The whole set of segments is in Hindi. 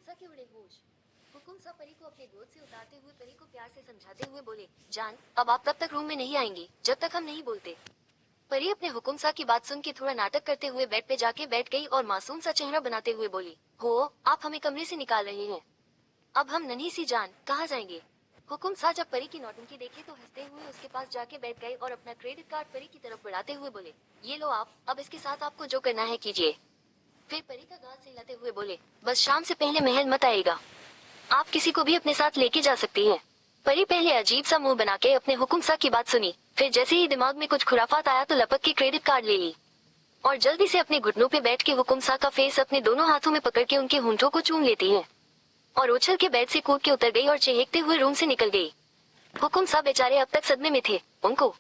सा के उड़े होश। हुकुम सा परी को अपने गोद से उतारते हुए परी को प्यार से समझाते हुए बोले, जान, अब आप तब तक रूम में नहीं आएंगी जब तक हम नहीं बोलते। परी अपने हुकुम सा की बात सुन के थोड़ा नाटक करते हुए बेड पे जाके बैठ गई और मासूम सा चेहरा बनाते हुए बोली, हो, आप हमें कमरे से निकाल रहे हैं। अब हम नन्ही सी जान कहाँ जाएंगे। हुकुम सा जब परी की नौटंकी देखे तो हंसते हुए उसके पास जाके बैठ गए और अपना क्रेडिट कार्ड परी की तरफ बढ़ाते हुए बोले, ये लो आप, अब इसके साथ आपको जो करना है कीजिए। फिर परी का गाल सहलाते हुए बोले, बस शाम से पहले महल मत आएगा। आप किसी को भी अपने साथ लेके जा सकती हैं। परी पहले अजीब सा मुंह बना के अपने हुकुम सा की बात सुनी, फिर जैसे ही दिमाग में कुछ खुराफात आया तो लपक के क्रेडिट कार्ड ले ली और जल्दी से अपने घुटनों पे बैठ के हुकुम सा का फेस अपने दोनों हाथों में पकड़ के उनके होंठों को चूम लेती है और उछल के बेड से कूद के उतर गई और चहकते हुए रूम से निकल गई। हुकुम सा बेचारे अब तक सदमे में थे, उनको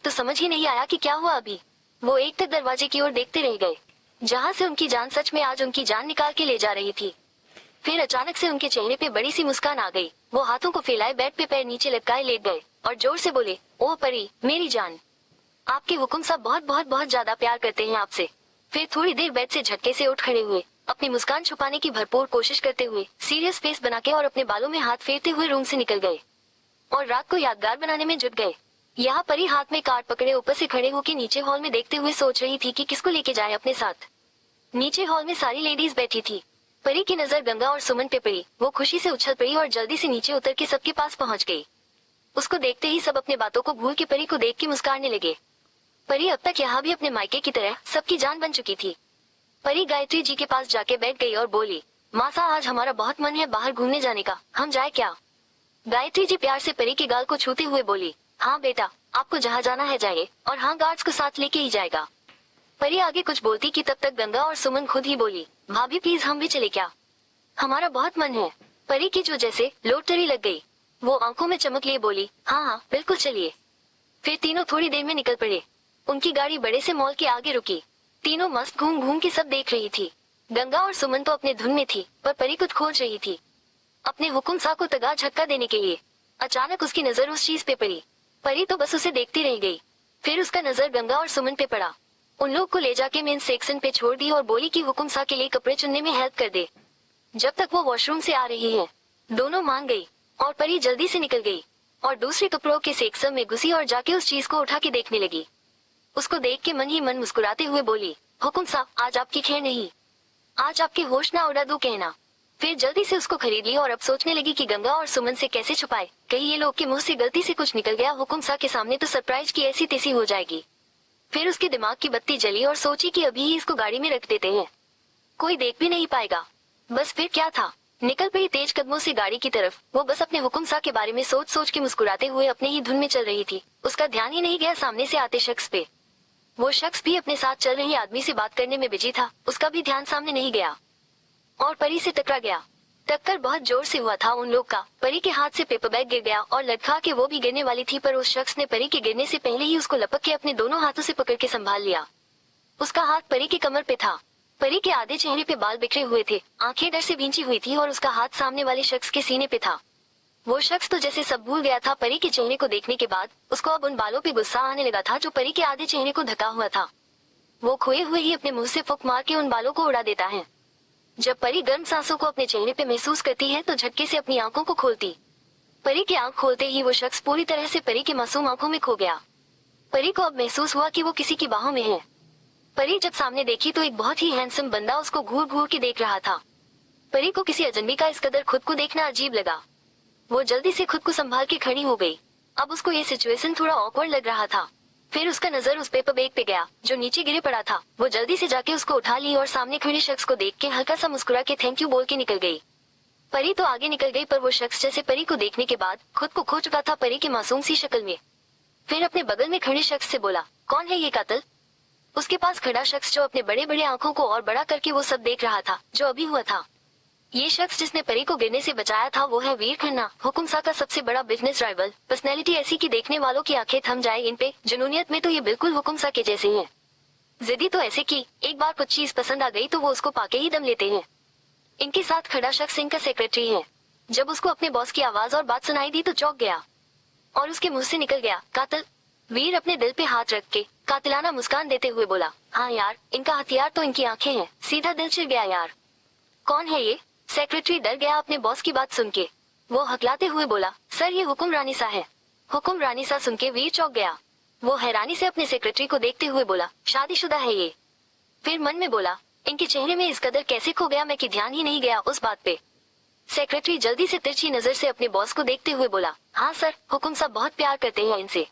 तो समझ ही नहीं आया कि क्या हुआ अभी। वो एक तक दरवाजे की ओर देखते रह गए जहाँ से उनकी जान सच में आज उनकी जान निकाल के ले जा रही थी। फिर अचानक से उनके चेहरे पे बड़ी सी मुस्कान आ गई। वो हाथों को फैलाए बेड पे पैर नीचे लटकाए लेट गए और जोर से बोले, ओह परी, मेरी जान, आपके हुकुम साहब बहुत बहुत बहुत ज्यादा प्यार करते हैं आपसे। फिर थोड़ी देर बेड से झटके से उठ खड़े हुए, अपनी मुस्कान छुपाने की भरपूर कोशिश करते हुए सीरियस फेस बना के और अपने बालों में हाथ फेरते हुए रूम से निकल गए और रात को यादगार बनाने में जुट गए। यहाँ परी हाथ में कार्ड पकड़े ऊपर से खड़े होकर नीचे हॉल में देखते हुए सोच रही थी कि किसको लेके जाए अपने साथ। नीचे हॉल में सारी लेडीज बैठी थी। परी की नजर गंगा और सुमन पे पड़ी। वो खुशी से उछल पड़ी और जल्दी से नीचे उतर के सबके पास पहुंच गई। उसको देखते ही सब अपने बातों को भूल के परी को देख के मुस्कुराने लगे। परी अब तक यहाँ भी अपने मायके की तरह सबकी जान बन चुकी थी। परी गायत्री जी के पास जाके बैठ गई और बोली, मासा, आज हमारा बहुत मन है बाहर घूमने जाने का, हम जाए क्या। गायत्री जी प्यार से परी के गाल को छूते हुए बोली, हाँ बेटा, आपको जहाँ जाना है जाइए, और हाँ, गार्ड्स को साथ लेके ही जाएगा। परी आगे कुछ बोलती कि तब तक गंगा और सुमन खुद ही बोली, भाभी प्लीज हम भी चले क्या, हमारा बहुत मन है। परी की जो जैसे लोटरी लग गई। वो आंखों में चमक लिए बोली, हाँ हाँ बिल्कुल चलिए। फिर तीनों थोड़ी देर में निकल पड़े। उनकी गाड़ी बड़े से मॉल के आगे रुकी। तीनों मस्त घूम घूम के सब देख रही थी। गंगा और सुमन तो अपने धुन में थी, पर परी कुछ खोज रही थी अपने हुकुम सा को तगा झटका देने के लिए। अचानक उसकी नजर उस चीज पे पड़ी। परी तो बस उसे देखती रह गई। फिर उसका नजर गंगा और सुमन पे पड़ा। उन लोग को ले जाके मेन सेक्शन पे छोड़ दी और बोली कि हुकुम सा के लिए कपड़े चुनने में हेल्प कर दे जब तक वो वॉशरूम से आ रही है। दोनों मान गई और परी जल्दी से निकल गई और दूसरे कपड़ों के सेक्शन में घुसी और जाके उस चीज को उठा के देखने लगी। उसको देख के मन ही मन मुस्कुराते हुए बोली, हुकुम साहब, आज आपकी खैर नहीं, आज आपके होश ना उड़ा दूं कहना। फिर जल्दी से उसको खरीद ली और अब सोचने लगी कि गंगा और सुमन से कैसे छुपाए, कहीं ये लोग के मुंह से गलती से कुछ निकल गया हुकुम साहब के सामने तो सरप्राइज की ऐसी तैसी हो जाएगी। फिर उसके दिमाग की बत्ती जली और सोची कि अभी ही इसको गाड़ी में रख देते हैं, कोई देख भी नहीं पाएगा। बस फिर क्या था, निकल पड़ी तेज कदमों से गाड़ी की तरफ। वो बस अपने हुकुम साहब के बारे में सोच सोच के मुस्कुराते हुए अपने ही धुन में चल रही थी। उसका ध्यान ही नहीं गया सामने से आते शख्स पे। वो शख्स भी अपने साथ चल रहे आदमी से बात करने में बिजी था। उसका भी ध्यान सामने नहीं गया और परी से टकरा गया। टक्कर बहुत जोर से हुआ था उन लोग का। परी के हाथ से पेपर बैग गिर गया और लटका के वो भी गिरने वाली थी, पर उस शख्स ने परी के गिरने से पहले ही उसको लपक के अपने दोनों हाथों से पकड़ के संभाल लिया। उसका हाथ परी की कमर पे था। परी के आधे चेहरे पे बाल बिखरे हुए थे, आंखें डर से भींची हुई थी और उसका हाथ सामने वाले शख्स के सीने पे था। वो शख्स तो जैसे सब भूल गया था परी के चेहरे को देखने के बाद। उसको अब उन बालों पे गुस्सा आने लगा था जो परी के आधे चेहरे को ढका हुआ था। वो खोए हुए ही अपने मुंह से फूंक मार के उन बालों को उड़ा देता है। जब परी गर्म सांसों को अपने चेहरे पे महसूस करती है तो झटके से अपनी आंखों को खोलती। परी की आंख खोलते ही वो शख्स पूरी तरह से परी के मासूम आंखों में खो गया। परी को अब महसूस हुआ कि वो किसी की बाहों में है। परी जब सामने देखी तो एक बहुत ही हैंडसम बंदा उसको घूर घूर के देख रहा था। परी को किसी अजनबी का इस कदर खुद को देखना अजीब लगा। वो जल्दी से खुद को संभाल के खड़ी हो गई। अब उसको ये सिचुएशन थोड़ा ऑकवर्ड लग रहा था। फिर उसका नजर उस पेपर बैग पे गया जो नीचे गिरे पड़ा था। वो जल्दी से जाके उसको उठा ली और सामने खड़े शख्स को देख के हल्का सा मुस्कुरा के थैंक यू बोल के निकल गई। परी तो आगे निकल गई, पर वो शख्स जैसे परी को देखने के बाद खुद को खो चुका था परी की मासूम सी शक्ल में। फिर अपने बगल में खड़े शख्स से बोला, कौन है ये कातिल। उसके पास खड़ा शख्स जो अपने बड़े बड़े आंखों को और बड़ा करके वो सब देख रहा था जो अभी हुआ था। ये शख्स जिसने परी को गिरने से बचाया था वो है वीर खन्ना, हुकुम सा का सबसे बड़ा बिजनेस राइवल। पर्सनैलिटी ऐसी की देखने वालों की आंखें थम जाए इन पे। जुनूनियत में तो ये बिल्कुल हुकुम सा के जैसे हैं। जिद्दी तो ऐसे की एक बार कुछ चीज पसंद आ गई तो वो उसको पाके ही दम लेते हैं। इनके साथ खड़ा शख्स इनका सेक्रेटरी है। जब उसको अपने बॉस की आवाज और बात सुनाई दी तो चौंक गया और उसके मुंह से निकल गया, कातिल। वीर अपने दिल पे हाथ रख के कातिलाना मुस्कान देते हुए बोला, हाँ यार, इनका हथियार तो इनकी आंखें हैं। सीधा दिल चिढ़ गया यार। कौन है ये, सेक्रेटरी डर गया अपने बॉस की बात सुन के। वो हकलाते हुए बोला, सर ये हुकुम रानीसा है। हुकुम रानीसा सुन के वीर चौंक गया। वो हैरानी से अपने सेक्रेटरी को देखते हुए बोला, शादीशुदा है ये। फिर मन में बोला, इनके चेहरे में इस कदर कैसे खो गया मैं कि ध्यान ही नहीं गया उस बात पे। सेक्रेटरी जल्दी से तिरछी नजर से अपने बॉस को देखते हुए बोला, हाँ सर, हुकुम साहब बहुत प्यार करते हैं इनसे।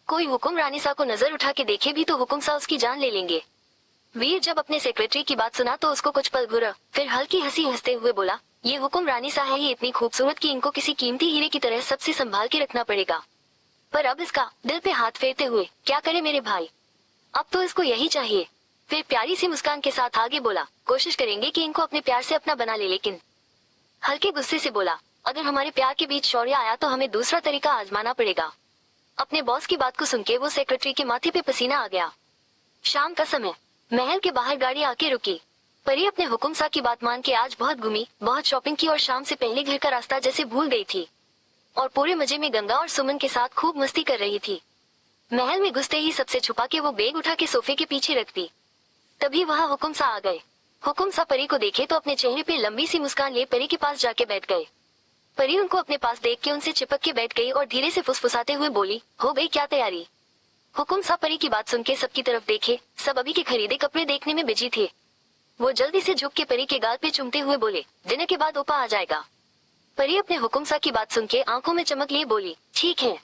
कोई हुकुम रानीसा को नजर उठा के देखे भी तो हुकुम साहब उसकी जान ले लेंगे। वीर जब अपने सेक्रेटरी की बात सुना तो उसको कुछ पल घुरा, फिर हल्की हंसी हंसते हुए बोला, ये हुकुम रानीसा है, ये इतनी खूबसूरत कि इनको किसी कीमती हीरे की तरह सबसे संभाल के रखना पड़ेगा। पर अब इसका दिल पे हाथ फेरते हुए क्या करे मेरे भाई, अब तो इसको यही चाहिए। फिर प्यारी सी मुस्कान के साथ आगे बोला, कोशिश करेंगे कि इनको अपने प्यार से अपना बना ले, लेकिन हल्के गुस्से से बोला, अगर हमारे प्यार के बीच शौर्य आया तो हमें दूसरा तरीका आजमाना पड़ेगा। अपने बॉस की बात को सुन के वो सेक्रेटरी के माथे पे पसीना आ गया। शाम का समय, महल के बाहर गाड़ी आके रुकी। परी अपने हुकुम सा की बात मान के आज बहुत घूमी, बहुत शॉपिंग की और शाम से पहले घर का रास्ता जैसे भूल गई थी और पूरे मजे में गंगा और सुमन के साथ खूब मस्ती कर रही थी। महल में घुसते ही सबसे छुपा के वो बैग उठा के सोफे के पीछे रख दी। तभी वहाँ हुकुम सा आ गए। हुकुम सा परी को देखे तो अपने चेहरे पे लंबी सी मुस्कान लिए परी के पास जाके बैठ गए। परी उनको अपने पास देख के उनसे चिपक के बैठ गई और धीरे से फुसफुसाते हुए बोली, हो गई क्या तैयारी। हुकुम सा परी की बात सुन के सबकी तरफ देखे, सब अभी के खरीदे कपड़े देखने में बिजी थे। वो जल्दी से झुक के परी के गाल पे चूमते हुए बोले, डिनर के बाद ओपा आ जाएगा। परी अपने हुकुम सा की बात सुन के आंखों में चमक लिए बोली, ठीक है।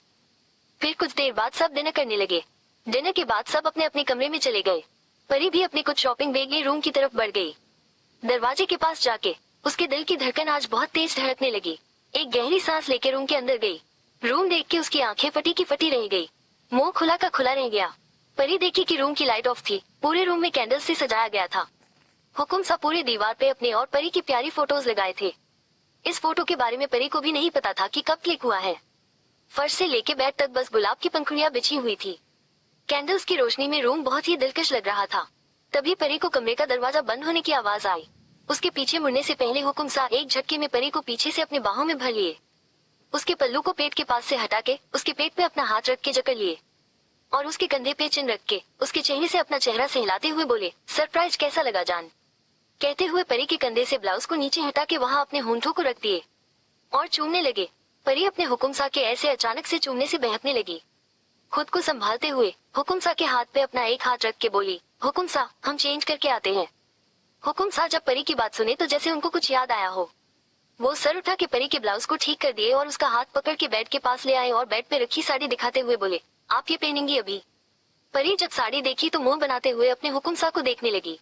फिर कुछ देर बाद सब डिनर करने लगे। डिनर के बाद सब अपने अपने कमरे में चले गए। परी भी अपनी कुछ शॉपिंग बैग लिए रूम की तरफ बढ़ गई। दरवाजे के पास जाके उसके दिल की धड़कन आज बहुत तेज धड़कने लगी। एक गहरी सांस लेके रूम के अंदर गई। रूम देख के उसकी आंखें फटी की फटी रह गई, मुंह खुला का खुला रह गया। परी देखी कि रूम की लाइट ऑफ थी, पूरे रूम में कैंडल से सजाया गया था। हुकुम सा पूरी दीवार पे अपने और परी की प्यारी फोटोज लगाए थे। इस फोटो के बारे में परी को भी नहीं पता था कि कब क्लिक हुआ है। फर्श से लेके बेड तक बस गुलाब की पंखुड़ियां बिछी हुई थी। कैंडल्स की रोशनी में रूम बहुत ही दिलकश लग रहा था। तभी परी को कमरे का दरवाजा बंद होने की आवाज आई। उसके पीछे मुड़ने से पहले हुकुम सा एक झटके में परी को पीछे से अपनी बाहों में भर लिए। उसके पल्लू को पेट के पास से हटा के उसके पेट पे अपना हाथ रख के जकड़ लिए और उसके कंधे पे चिन रख के उसके चेहरे से अपना चेहरा सहलाते हुए बोले, सरप्राइज कैसा लगा जान। कहते हुए परी के कंधे से ब्लाउज को नीचे हटा के वहाँ अपने होंठों को रख दिए और चूमने लगे। परी अपने हुकुम सा के ऐसे अचानक से चूमने से बहकने लगी। खुद को संभालते हुए हुकुम सा के हाथ पे अपना एक हाथ रख के बोली, हुकुम सा हम चेंज करके आते हैं। हुकुम सा जब परी की बात सुने तो जैसे उनको कुछ याद आया हो, वो सर उठा के परी के ब्लाउज को ठीक कर दिए और उसका हाथ पकड़ के बेड के पास ले आए और बेड पे रखी साड़ी दिखाते हुए बोले, आप ये पहनेंगी अभी। परी जब साड़ी देखी तो मुंह बनाते हुए अपने हुकुम सा को देखने लगी।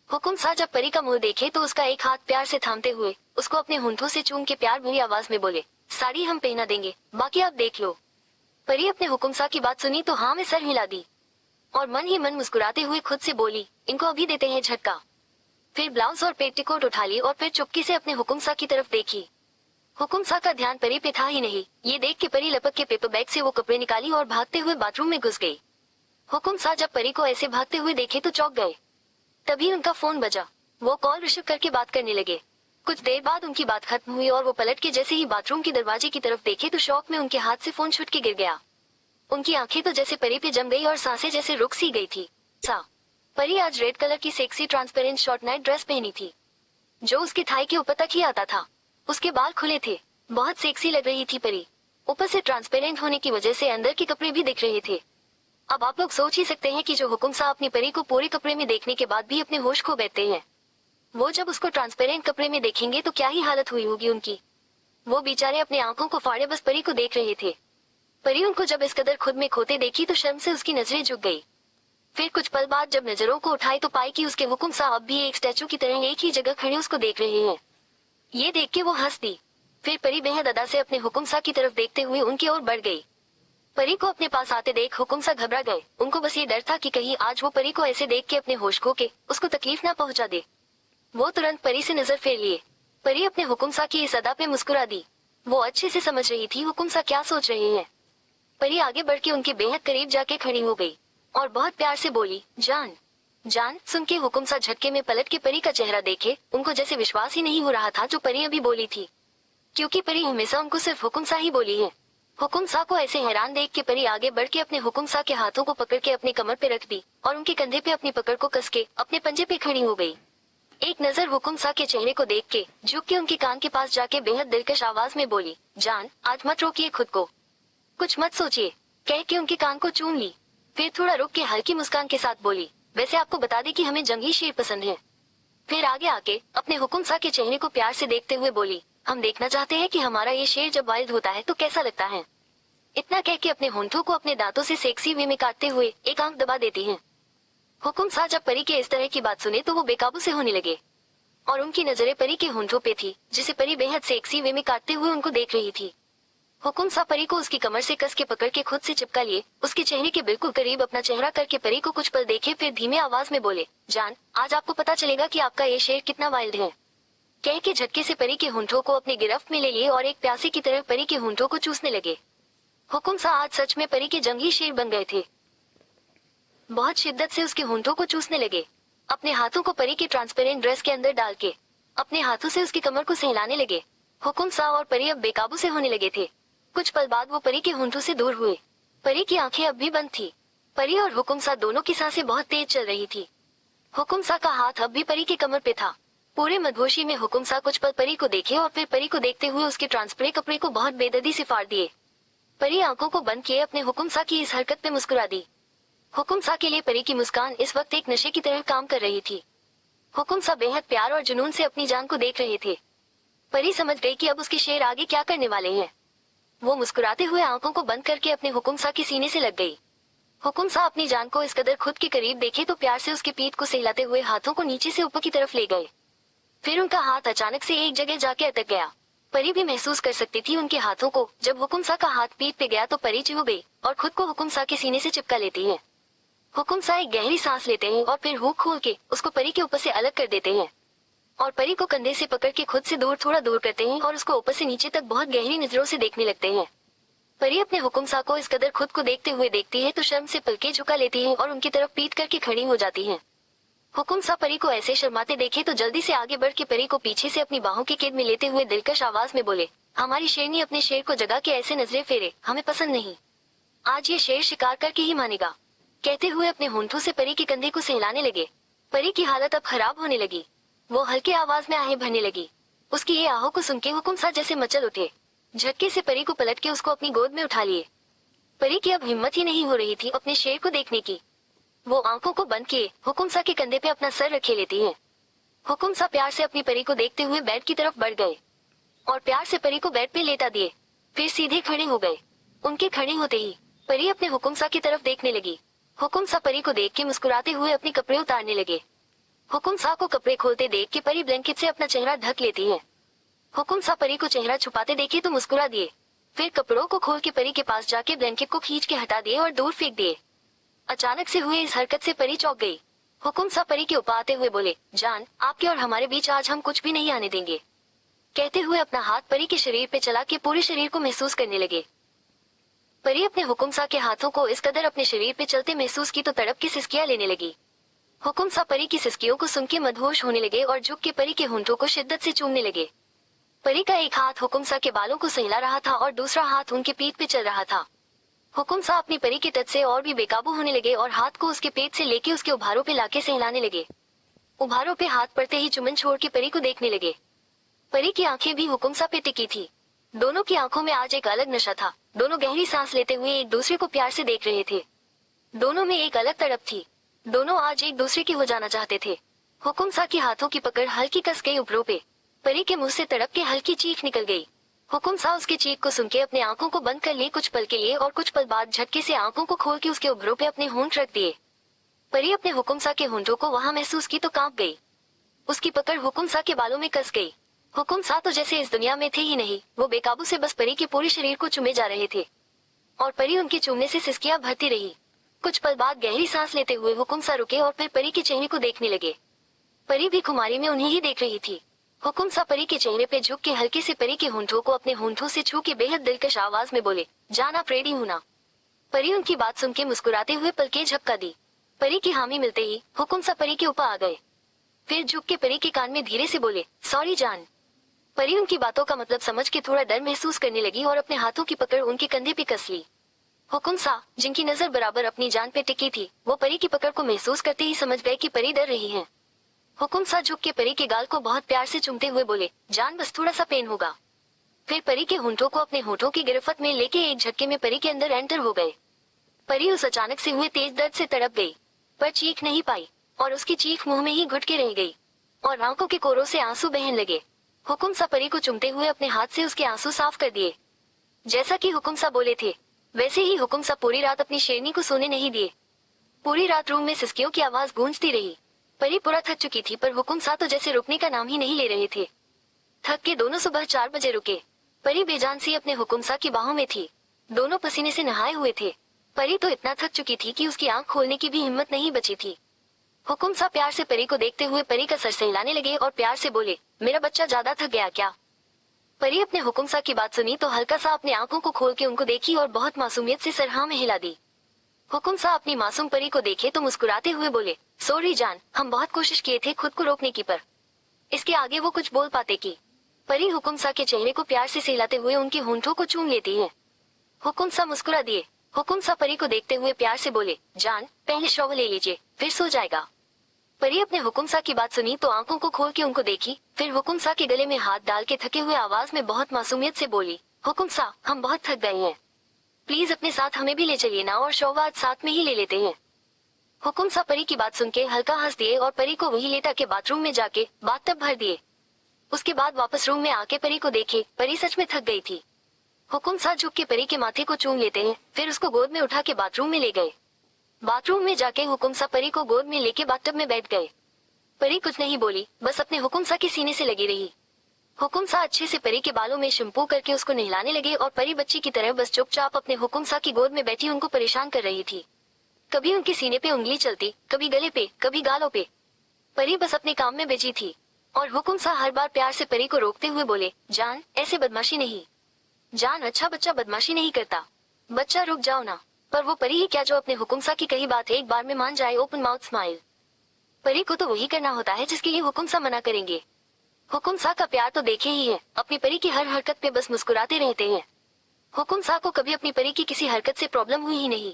हुकुम सा जब परी का मुंह देखे तो उसका एक हाथ प्यार से थामते हुए उसको अपने होंठों से चूम के प्यार भरी आवाज में बोले, साड़ी हम पहना देंगे, बाकी आप देख लो। परी अपने हुकुम सा की बात सुनी तो हाँ में सर हिला दी और मन ही मन मुस्कुराते हुए खुद से बोली, इनको अभी देते हैं झटका। फिर ब्लाउज और पेटीकोट उठा ली और फिर चुपके से अपने हुकुम सा की तरफ देखी। हुकुम सा का ध्यान परी पे था ही नहीं। ये देख के परी लपक के पेपर बैग से वो कपड़े निकाली और भागते हुए बाथरूम में घुस गई। हुकुम सा जब परी को ऐसे भागते हुए देखे तो चौंक गए। तभी उनका फोन बजा। वो कॉल रिसीव करके बात करने लगे। कुछ देर बाद उनकी बात खत्म हुई और वो पलट के जैसे ही बाथरूम के दरवाजे की तरफ देखे तो शौक में उनके हाथ से फोन छूट के गिर गया। उनकी आंखें तो जैसे परी पे जम गई और सांसें जैसे रुक सी गई थी। परी आज रेड कलर की sexy transparent short night dress पहनी थी जो उसके थाई के ऊपर तक ही आता था। उसके बाल खुले थे, बहुत सेक्सी लग रही थी परी। ऊपर से ट्रांसपेरेंट होने की वजह से अंदर के कपड़े भी दिख रहे थे। अब आप लोग सोच ही सकते हैं कि जो हुकुम सा अपनी परी को पूरे कपड़े में देखने के बाद भी अपने होश खो बैठते हैं, वो जब उसको ट्रांसपेरेंट कपड़े में देखेंगे तो क्या ही हालत हुई होगी उनकी। वो बेचारे अपने आंखों को फाड़े बस परी को देख रहे थे। परी उनको जब इस कदर खुद में खोते देखी तो शर्म से उसकी नजरें झुक गई। फिर कुछ पल बाद जब नजरों को उठाई तो पाई कि उसके हुकुम सा अब भी एक स्टैचू की तरह एक ही जगह खड़े उसको देख रहे हैं। ये देख के वो हंस दी। फिर परी बेहद अदा से अपने हुकुम सा की तरफ देखते हुए उनकी ओर बढ़ गई। परी को अपने पास आते देख हुकुम सा घबरा गए। उनको बस ये डर था कि कहीं आज वो परी को ऐसे देख के अपने होश खो के उसको तकलीफ ना पहुंचा दे। वो तुरंत परी से नजर फेर लिए। परी अपने हुकुम सा की इस अदा पे मुस्कुरा दी। वो अच्छे से समझ रही थी हुकुम सा क्या सोच रहे हैं। परी आगे बढ़ के उनके बेहद करीब जाके खड़ी हो गई और बहुत प्यार से बोली, जान। जान सुन के हुकुम सा झटके में पलट के परी का चेहरा देखे उनको जैसे विश्वास ही नहीं हो रहा था जो परी अभी बोली थी, क्योंकि परी हमेशा उनको सिर्फ हुकुम सा ही बोली है। हुकुम सा को ऐसे हैरान देख के परी आगे बढ़ के अपने हुकुम सा के हाथों को पकड़ के अपनी कमर पे रख दी और उनके कंधे पे अपनी पकड़ को कस के अपने पंजे पे खड़ी हो गई। एक नजर हुकुम सा के चेहरे को देख के झुक के उनके कान के पास जाके बेहद दिलकश आवाज में बोली, जान आज मत रोकिए खुद को, कुछ मत सोचिए, कह के उनके कान को चूम ली। फिर थोड़ा रुक के हल्की मुस्कान के साथ बोली, वैसे आपको बता दें कि हमें जंगली शेर पसंद है। फिर आगे आके अपने हुकुम सा के चेहरे को प्यार से देखते हुए बोली, हम देखना चाहते हैं कि हमारा ये शेर जब वाइल्ड होता है तो कैसा लगता है। इतना कह के अपने होंठों को अपने दांतों से सेक्सी वे में काटते हुए एक आंख दबा देती हैं। हुकुम सा जब परी के इस तरह की बात सुने तो वो बेकाबू से होने लगे और उनकी नजरें परी के होंठों पे थी, जिसे परी बेहद सेक्सी वे में काटते हुए उनको देख रही थी। हुकुम सा परी को उसकी कमर से कस के पकड़ के खुद से चिपका लिए, उसके चेहरे के बिल्कुल करीब अपना चेहरा करके परी को कुछ पल देखे, फिर धीमे आवाज में बोले, जान आज आपको पता चलेगा कि आपका ये शेर कितना वाइल्ड है। कह के झटके से परी के होंठों को अपनी गिरफ्त में ले लिए और एक प्यासे की तरह परी के होंठों को चूसने लगे। हुकुम सा आज सच में परी के जंगली शेर बन गए थे। बहुत शिद्दत से उसके होंठों को चूसने लगे। अपने हाथों को परी के ट्रांसपेरेंट ड्रेस के अंदर डाल के अपने हाथों से उसकी कमर को सहलाने लगे। हुकुम सा और परी अब बेकाबू से होने लगे थे। कुछ पल बाद वो परी के होंठों से दूर हुए। परी की आंखें अब भी बंद थी। परी और हुकुम सा दोनों की सांसें बहुत तेज चल रही थी। हुकुम सा का हाथ अब भी परी की कमर पे था। पूरे मदहोशी में हुकुम सा कुछ पल परी को देखे और फिर परी को देखते हुए उसके ट्रांसपेरेंट कपड़े को बहुत बेदर्दी से फाड़ दिए। परी आंखों को बंद किए अपने हुकुम सा की इस हरकत पे मुस्कुरा दी। हुकुम सा के लिए परी की मुस्कान इस वक्त एक नशे की तरह काम कर रही थी। हुकुम सा बेहद प्यार और जुनून से अपनी जान को देख रहे थे। परी समझ गई कि अब उसके शेर आगे क्या करने वाले हैं। वो मुस्कुराते हुए आंखों को बंद करके अपने हुकुम सा के सीने से लग गई। हुकुम सा अपनी जान को इस कदर खुद के करीब देखे तो प्यार से उसके पीठ को सहलाते हुए हाथों को नीचे से ऊपर की तरफ ले गए। फिर उनका हाथ अचानक से एक जगह जाके अटक गया। परी भी महसूस कर सकती थी उनके हाथों को। जब हुकुम सा का हाथ पीठ पे गया तो परी चिढ़ गई और खुद को हुकुम सा के सीने से चिपका लेती है। हुकुम सा एक गहरी सांस लेते हैं और फिर हुक खोल के उसको परी के ऊपर से अलग कर देते हैं और परी को कंधे से पकड़ के खुद से दूर थोड़ा दूर करते हैं और उसको ऊपर से नीचे तक बहुत गहरी नजरों से देखने लगते हैं। परी अपने हुकुम सा को इस कदर खुद को देखते हुए देखती है तो शर्म से पलके झुका लेती है और उनकी तरफ पीट करके खड़ी हो जाती है। हुकुम सा परी को ऐसे शर्माते देखे तो जल्दी से आगे बढ़ के परी को पीछे से अपनी बाहों की कैद में लेते हुए दिलकश आवाज में बोले, हमारी शेरनी अपने शेर को जगा के ऐसे नजरें फेरे हमें पसंद नहीं। आज ये शेर शिकार करके ही मानेगा। कहते हुए अपने होंठों से परी के कंधे को सहलाने लगे। परी की हालत अब खराब होने लगी। वो हल्के आवाज में आहें भरने लगी। उसकी ये आहों को सुन के हुकुम सा जैसे मचल उठे। झटके से परी को पलट के उसको अपनी गोद में उठा लिए। परी की अब हिम्मत ही नहीं हो रही थी अपने शेर को देखने की। वो आंखों को बंद किए हुकुम सा के कंधे पे अपना सर रखे लेती है। हुकुम सा प्यार से अपनी परी को देखते हुए बेड की तरफ बढ़ गए और प्यार से परी को बेड पे लेटा दिए। फिर सीधे खड़े हो गए। उनके खड़े होते ही परी अपने हुकुम सा की तरफ देखने लगी। हुकुम सा परी को देख के मुस्कुराते हुए अपने कपड़े उतारने लगे। हुकुम सा को कपड़े खोलते देख के परी ब्लैंकेट से अपना चेहरा ढक लेती है। हुकुम सा परी को चेहरा छुपाते देखे तो मुस्कुरा दिए। फिर कपड़ों को खोल के परी के पास जाके ब्लैंकेट को खींच के हटा दिए और दूर फेंक दिए। अचानक से हुए इस हरकत से परी चौंक गई। हुकुम सा परी के ऊपर आते हुए बोले, जान आपके और हमारे बीच आज हम कुछ भी नहीं आने देंगे। कहते हुए अपना हाथ परी के शरीर पे चला के पूरे शरीर को महसूस करने लगे। परी अपने हुकुम सा के हाथों को इस कदर अपने शरीर पे चलते महसूस की तो तड़प के सिसकियां लेने लगी। हुकुम सा परी की सिसकियों को सुन के मदहोश होने लगे और झुक के परी के होंठों को शिद्दत से चूमने लगे। परी का एक हाथ हुकुम सा के बालों को सहला रहा था और दूसरा हाथ उनके पीठ पे चल रहा था। हुकुम सा अपनी परी के टच से और भी बेकाबू होने लगे और हाथ को उसके पेट से लेके उसके उभारों पे लाके सहलाने लगे। उभारों पे हाथ पड़ते ही चुमन छोड़ के परी को देखने लगे। परी की आंखें भी हुकुम सा पे टिकी थी। दोनों की आंखों में आज एक अलग नशा था। दोनों गहरी सांस लेते हुए एक दूसरे को प्यार से देख रहे थे। दोनों में एक अलग तड़प थी। दोनों आज एक दूसरे की हो जाना चाहते थे। हुकुम सा की हाथों की पकड़ हल्की कस गई उभरों पे। परी के मुंह से तड़प के हल्की चीख निकल गई। हुकुम सा उसके चीख को सुन के अपने आंखों को बंद कर लिए कुछ पल के लिए और कुछ पल बाद झटके से आंखों को खोल के उसके उभरों पे अपने होंठ रख दिए। परी अपने हुकुम सा के होंठों को वहां महसूस की तो कांप गई। उसकी पकड़ हुकुम सा के बालों में कस गई। हुकुम सा तो जैसे इस दुनिया में थे ही नहीं, वो बेकाबू से बस परी के पूरे शरीर को चूमे जा रहे थे और परी उनके चूमने से सिसकियां भरती रही। कुछ पल बाद गहरी सांस लेते हुए हुकुम सा रुके और फिर परी के चेहरे को देखने लगे। परी भी खुमारी में उन्हें ही देख रही थी। हुकुम सा परी के चेहरे पे झुक के हल्के से परी के होंठों को अपने होंठों से छू के बेहद दिलकश आवाज में बोले, जान आप रेडी हो ना। परी उनकी बात सुन के मुस्कुराते हुए पलकें झपका दी। परी की हामी मिलते ही हुकुम सा परी के ऊपर आ गए। फिर झुक के परी के कान में धीरे से बोले, सॉरी जान। परी उनकी बातों का मतलब समझ के थोड़ा डर महसूस करने लगी और अपने हाथों की पकड़ उनके कंधे पे कस ली। हुकुम सा, जिनकी नजर बराबर अपनी जान पे टिकी थी, वो परी की पकड़ को महसूस करते ही समझ गए कि परी डर रही है। हुकुम सा झुक के परी के गाल को बहुत प्यार से चूमते हुए बोले, जान बस थोड़ा सा पेन होगा। फिर परी के होंठों को अपने होंठों की गिरफ्त में लेके एक झटके में परी के अंदर एंटर हो गए। परी उस अचानक से हुए तेज दर्द से तड़प गई, पर चीख नहीं पाई और उसकी चीख मुंह में ही घुट के रह गई और आंखों के कोरों से आंसू बहने लगे। हुकुम सा परी को चूमते हुए अपने हाथ से उसके आंसू साफ कर दिए। जैसा कि हुकुम सा बोले थे वैसे ही हुकुम सा पूरी रात अपनी शेरनी को सोने नहीं दिए। पूरी रात रूम में सिसकियों की आवाज गूंजती रही। परी पूरा थक चुकी थी, पर हुकुम सा तो जैसे रुकने का नाम ही नहीं ले रहे थे। थक के दोनों सुबह 4 बजे रुके। परी बेजान सी अपने हुकुम सा की बाहों में थी। दोनों पसीने से नहाए हुए थे। परी तो इतना थक चुकी थी कि उसकी आंख खोलने की भी हिम्मत नहीं बची थी। हुकुम सा प्यार से परी को देखते हुए परी का सर सहलाने लगे और प्यार से बोले, मेरा बच्चा ज्यादा थक गया क्या? परी अपने हुकुम सा की बात सुनी तो हल्का सा अपनी आंखों को खोल के उनको देखी और बहुत मासूमियत से सर हाँ में हिला दी। हुकुम सा अपनी मासूम परी को देखे तो मुस्कुराते हुए बोले, सॉरी जान, हम बहुत कोशिश किए थे खुद को रोकने की, पर इसके आगे वो कुछ बोल पाते की। परी हुकुम सा के चेहरे को प्यार से सहलाते हुए उनके होंठों को चूम लेती है। हुकुम सा मुस्कुरा दिए। हुकुम सा परी को देखते हुए प्यार से बोले, जान पहले शॉवर ले लीजिए फिर सो जाएगा। परी अपने हुकुम सा की बात सुनी तो आंखों को खोल के उनको देखी, फिर हुकुम सा के गले में हाथ डाल के थके हुए आवाज में बहुत मासूमियत से बोली, हुकुम सा हम बहुत थक गए हैं, प्लीज अपने साथ हमें भी ले चलिए ना और शॉवर आज साथ में ही ले लेते हैं। हुकुम सा परी की बात सुन के हल्का हंस दिए और परी को वही लेटा के बाथरूम में जाके बाथटब भर दिए। उसके बाद वापस रूम में आके परी को देखे, परी सच में थक गई थी। हुकुम सा झुक के परी के माथे को चूम लेते हैं, फिर उसको गोद में उठा के बाथरूम में ले गए। बाथरूम में जाके हुकुम सा परी को गोद में लेके बाथटब में बैठ गए। परी कुछ नहीं बोली, बस अपने हुकुम सा के सीने से लगी रही। हुकुम सा अच्छे से परी के बालों में शैम्पू करके उसको नहलाने लगे और परी बच्ची की तरह बस चुपचाप अपने हुकुम सा की गोद में बैठी उनको परेशान कर रही थी। कभी उनके सीने पे उंगली चलती, कभी गले पे, कभी गालों पे। परी बस अपने काम में बिजी थी और हुकुम सा हर बार प्यार से परी को रोकते हुए बोले, जान ऐसे बदमाशी नहीं, जान अच्छा बच्चा बदमाशी नहीं करता, बच्चा रुक जाओ ना। पर वो परी ही क्या जो अपने हुकुम सा की कही बात एक बार में मान जाए। Open mouth smile. परी को तो वही करना होता है जिसके लिए हुकुम सा मना करेंगे। हुकुम सा का प्यार तो देखे ही है, अपनी परी की हर हरकत पे बस मुस्कुराते रहते हैं। हुकुम सा को कभी अपनी परी की किसी हरकत से प्रॉब्लम हुई ही नहीं।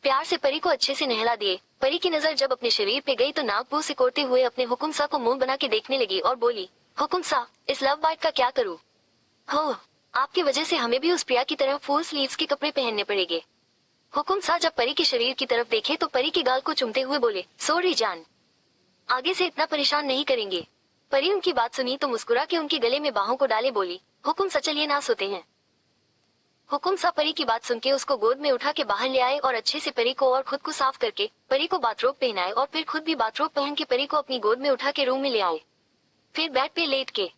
प्यार से परी को अच्छे से नहला दिए। परी की नजर जब अपने शरीर पे गई तो नाक मुंह सिकोड़ते हुए अपने हुकुम सा को मुंह बना के देखने लगी और बोली, हुकुम सा इस लव बाइट का क्या करूँ? हो आपकी वजह से हमें भी उस प्रिया की तरह फुल स्लीव्स के कपड़े पहनने पड़ेंगे। हुकुम सा जब परी के शरीर की तरफ देखे तो परी के गाल को चूमते हुए बोले, सॉरी जान, आगे से इतना परेशान नहीं करेंगे। परी उनकी बात सुनी तो मुस्कुरा के उनके गले में बाहों को डाले बोली, हुकुम सा चलिए ना सोते हैं। हुकुम सा परी की बात सुन के उसको गोद में उठा के बाहर ले आए और अच्छे से परी को और खुद को साफ करके परी को बाथरोब पहनाए और फिर खुद भी बाथरोब पहन के परी को अपनी गोद में उठा के रूम में ले आए। फिर बेड पे लेट के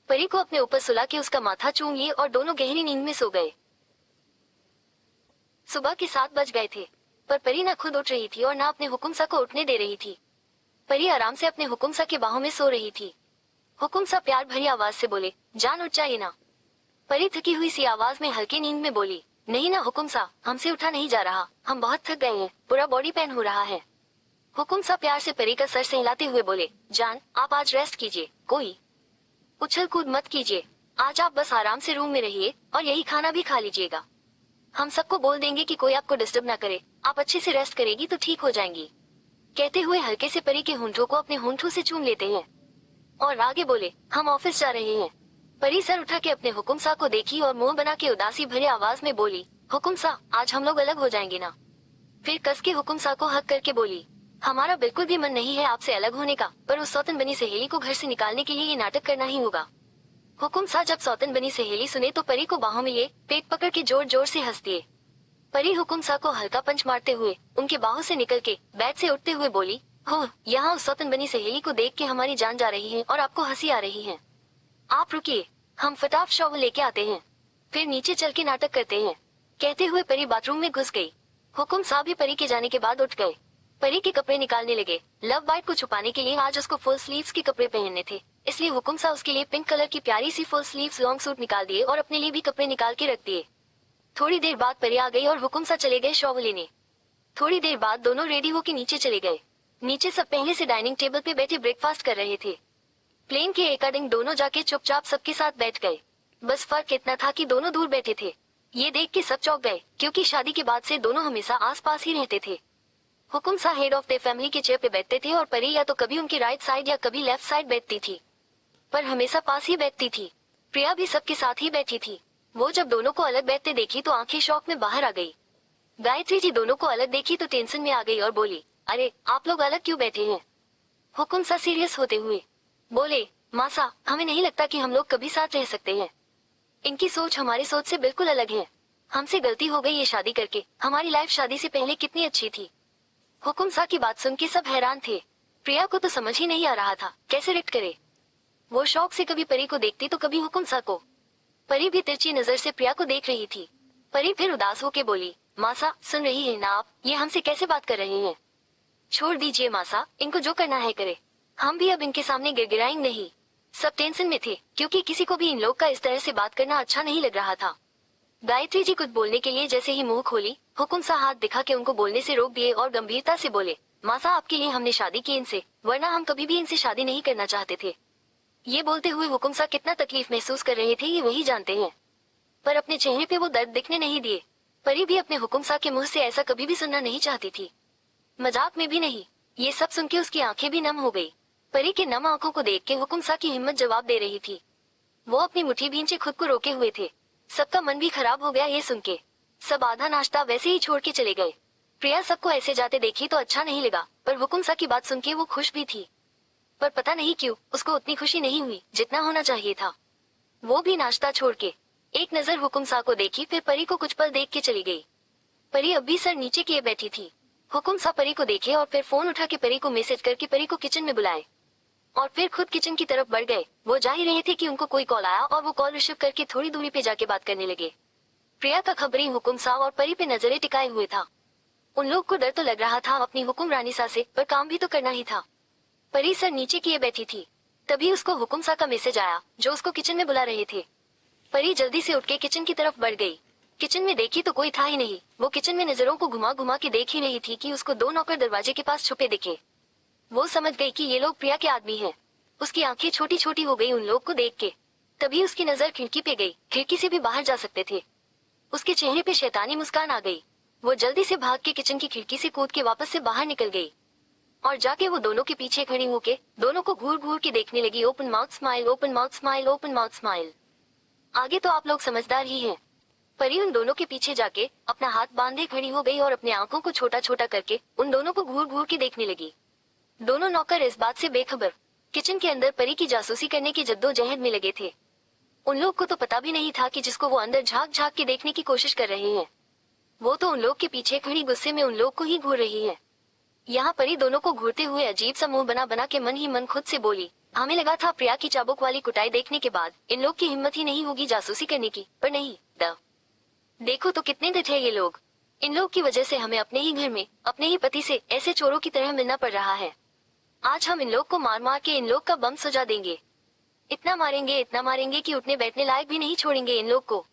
परी को अपने ऊपर सुला के उसका माथा चूम लिए और दोनों गहरी नींद में सो गए। सुबह के 7 बज गए थे, पर परी न खुद उठ रही थी और न अपने हुकुम सा को उठने दे रही थी। परी आराम से अपने हुकुम सा के बाहों में सो रही थी। हुकुम सा प्यार भरी आवाज से बोले, जान उठ जाइए ना। परी थकी हुई सी आवाज में हल्की नींद में बोली, नहीं ना हुकुम सा, हमसे उठा नहीं जा रहा, हम बहुत थक गए हैं, पूरा बॉडी पेन हो रहा है। हुकुम सा प्यार से परी का सर सहलाते हुए बोले, जान आप आज रेस्ट कीजिए, कोई उछल कूद मत कीजिए, आज आप बस आराम से रूम में रहिए और यही खाना भी खा लीजिएगा। हम सबको बोल देंगे कि कोई आपको डिस्टर्ब ना करे, आप अच्छे से रेस्ट करेगी तो ठीक हो जाएंगी। कहते हुए हल्के से परी के होंठों को अपने होंठों से चूम लेते हैं और आगे बोले, हम ऑफिस जा रहे हैं। परी सर उठा के अपने हुकुम सा को देखी और मुंह बना के उदासी भरे आवाज में बोली, हुकुम सा आज हम लोग अलग हो जाएंगे ना। फिर कस के हुकुम सा को हक करके बोली, हमारा बिल्कुल भी मन नहीं है आपसे अलग होने का, पर उस सौतन बनी सहेली को घर से निकालने के लिए ये नाटक करना ही होगा। हुकुम सा जब सौतन बनी सहेली सुने तो परी को बाहों में लिए पेट पकड़ के जोर जोर से हंस दिए। परी हुकुम सा को हल्का पंच मारते हुए उनके बाहों से निकल के बेड से उठते हुए बोली, हो यहाँ उस सौतन बनी सहेली को देख के हमारी जान जा रही है और आपको हंसी आ रही है। आप रुकिए, हम फटाफ शॉवर लेके आते हैं, फिर नीचे चल के नाटक करते हैं। कहते हुए परी बाथरूम में घुस गई। हुकुम सा भी परी के जाने के बाद उठ गए। परी के कपड़े निकालने लगे। लव बाइट को छुपाने के लिए आज उसको फुल स्लीव्स के कपड़े पहनने थे, इसलिए हुकुम सा उसके लिए पिंक कलर की प्यारी सी फुल स्लीव्स लॉन्ग सूट निकाल दिए और अपने लिए भी कपड़े निकाल के रख दिए। थोड़ी देर बाद परी आ गई और हुकुम सा चले गए शॉवर लेने। थोड़ी देर बाद दोनों रेडी होके नीचे चले गए। नीचे सब पहले से डाइनिंग टेबल पे बैठे ब्रेकफास्ट कर रहे थे। प्लेन के अकॉर्डिंग दोनों जाके चुपचाप सबके साथ बैठ गए। बस फर्क इतना था कि दोनों दूर बैठे थे। ये देख के सब चौंक गए, क्योंकि शादी के बाद से दोनों हमेशा आस पास ही रहते थे। हुकुम सा हेड ऑफ द फैमिली के चेयर पे बैठते थे और परी या तो कभी उनकी राइट साइड या कभी लेफ्ट साइड बैठती थी, पर हमेशा पास ही बैठती थी। प्रिया भी सबके साथ ही बैठी थी। वो जब दोनों को अलग बैठते देखी तो आंखें शौक में बाहर आ गई। गायत्री जी दोनों को अलग देखी तो टेंशन में आ गई और बोली, अरे आप लोग अलग क्यों बैठे हैं? हुकुम सा सीरियस होते हुए बोले, मासा हमें नहीं लगता कि हम लोग कभी साथ रह सकते हैं। इनकी सोच हमारी सोच से बिल्कुल अलग है। हमसे गलती हो गई ये शादी करके। हमारी लाइफ शादी से पहले कितनी अच्छी थी। हुकुम सा की बात सुन के सब हैरान थे। प्रिया को तो समझ ही नहीं आ रहा था कैसे रिएक्ट करे। वो शौक से कभी परी को देखती तो कभी हुकुम सा को। परी भी तिरछी नजर से प्रिया को देख रही थी। परी फिर उदास होके बोली, मासा सुन रही है ना आप, ये हमसे कैसे बात कर रहे हैं? छोड़ दीजिए मासा, इनको जो करना है करे। हम भी अब इनके सामने गिड़गिड़ाएंगे नहीं। सब टेंशन में थे क्योंकि किसी को भी इन लोग का इस तरह से बात करना अच्छा नहीं लग रहा था। गायत्री जी कुछ बोलने के लिए जैसे ही मुंह खोली, हुकुम सा हाथ दिखा के उनको बोलने से रोक दिए और गंभीरता से बोले, मासा आपके लिए हमने शादी की इनसे, वरना हम कभी भी इनसे शादी नहीं करना चाहते थे। ये बोलते हुए हुकुम सा कितना तकलीफ महसूस कर रहे थे ये वही जानते हैं, पर अपने चेहरे पे वो दर्द दिखने नहीं दिए। परी भी अपने हुकुम सा के मुंह से ऐसा कभी भी सुनना नहीं चाहती थी, मजाक में भी नहीं। ये सब सुन के उसकी आंखें भी नम हो गई। परी के नम आंखों को देख के हुकुम सा की हिम्मत जवाब दे रही थी। वो अपनी मुट्ठी भींचे खुद को रोके हुए थे। सबका मन भी खराब हो गया ये सुन के। सब आधा नाश्ता वैसे ही छोड़ के चले गए। प्रिया सबको ऐसे जाते देखी तो अच्छा नहीं लगा, पर हुकुम सा की बात सुन के वो खुश भी थी। पर पता नहीं क्यों उसको उतनी खुशी नहीं हुई जितना होना चाहिए था। वो भी नाश्ता छोड़ के एक नजर हुकुम सा को देखी, फिर परी को कुछ पल देख के चली गई। परी अब भी सर नीचे किए बैठी थी। हुकुम सा परी को देखे और फिर फोन उठा के परी को मैसेज करके परी को किचन में बुलाए और फिर खुद किचन की तरफ बढ़ गए। वो जा ही रहे थे कि उनको कोई कॉल आया और वो कॉल रिसीव करके थोड़ी दूरी पे जाके बात करने लगे। प्रिया का खबरी हुकुम सा और परी पे नजरें टिकाए हुए था। उन लोग को डर तो लग रहा था अपनी हुकुम रानी सा से, पर काम भी तो करना ही था। परी सर नीचे किए बैठी थी। तभी उसको हुकुम सा का मैसेज आया जो उसको किचन में बुला रहे थे। परी जल्दी से उठ के किचन की तरफ बढ़ गई। किचन में देखी तो कोई था ही नहीं। वो किचन में नजरों को घुमा घुमा के देख ही रही थी कि उसको दो नौकर दरवाजे के पास छुपे दिखे। वो समझ गई कि ये लोग प्रिया के आदमी हैं। उसकी आंखें छोटी छोटी हो गई उन लोग को देख के। तभी उसकी नजर खिड़की पे गई। खिड़की से भी बाहर जा सकते थे। उसके चेहरे पे शैतानी मुस्कान आ गई। वो जल्दी से भाग के किचन की खिड़की से कूद के वापस से बाहर निकल गई और जाके वो दोनों के पीछे खड़ी होके दोनों को घूर घूर के देखने लगी। Open mouth smile, open mouth smile, open mouth smile. आगे तो आप लोग समझदार ही हैं। परी उन दोनों के पीछे जाके अपना हाथ बांधे खड़ी हो गई और अपने आंखों को छोटा छोटा करके उन दोनों को घूर घूर के देखने लगी। दोनों नौकर इस बात से बेखबर किचन के अंदर परी की जासूसी करने की जद्दोजहद में लगे थे। उन लोग को तो पता भी नहीं था कि जिसको वो अंदर झांक झांक के देखने की कोशिश कर रहे हैं, वो तो उन लोग के पीछे खड़ी गुस्से में उन लोग को ही घूर रही है। यहाँ परी दोनों को घूरते हुए अजीब सा मुंह बना बना के मन ही मन खुद से बोली, हमें लगा था प्रिया की चाबुक वाली कुटाई देखने के बाद इन लोग की हिम्मत ही नहीं होगी जासूसी करने की, पर नहीं। देखो तो कितने डट है ये लोग। इन लोग की वजह से हमें अपने ही घर में अपने ही पति से ऐसे चोरों की तरह मिलना पड़ रहा है। आज हम इन लोग को मार मार के इन लोग का बम सजा देंगे। इतना मारेंगे कि उठने बैठने लायक भी नहीं छोड़ेंगे इन लोग को।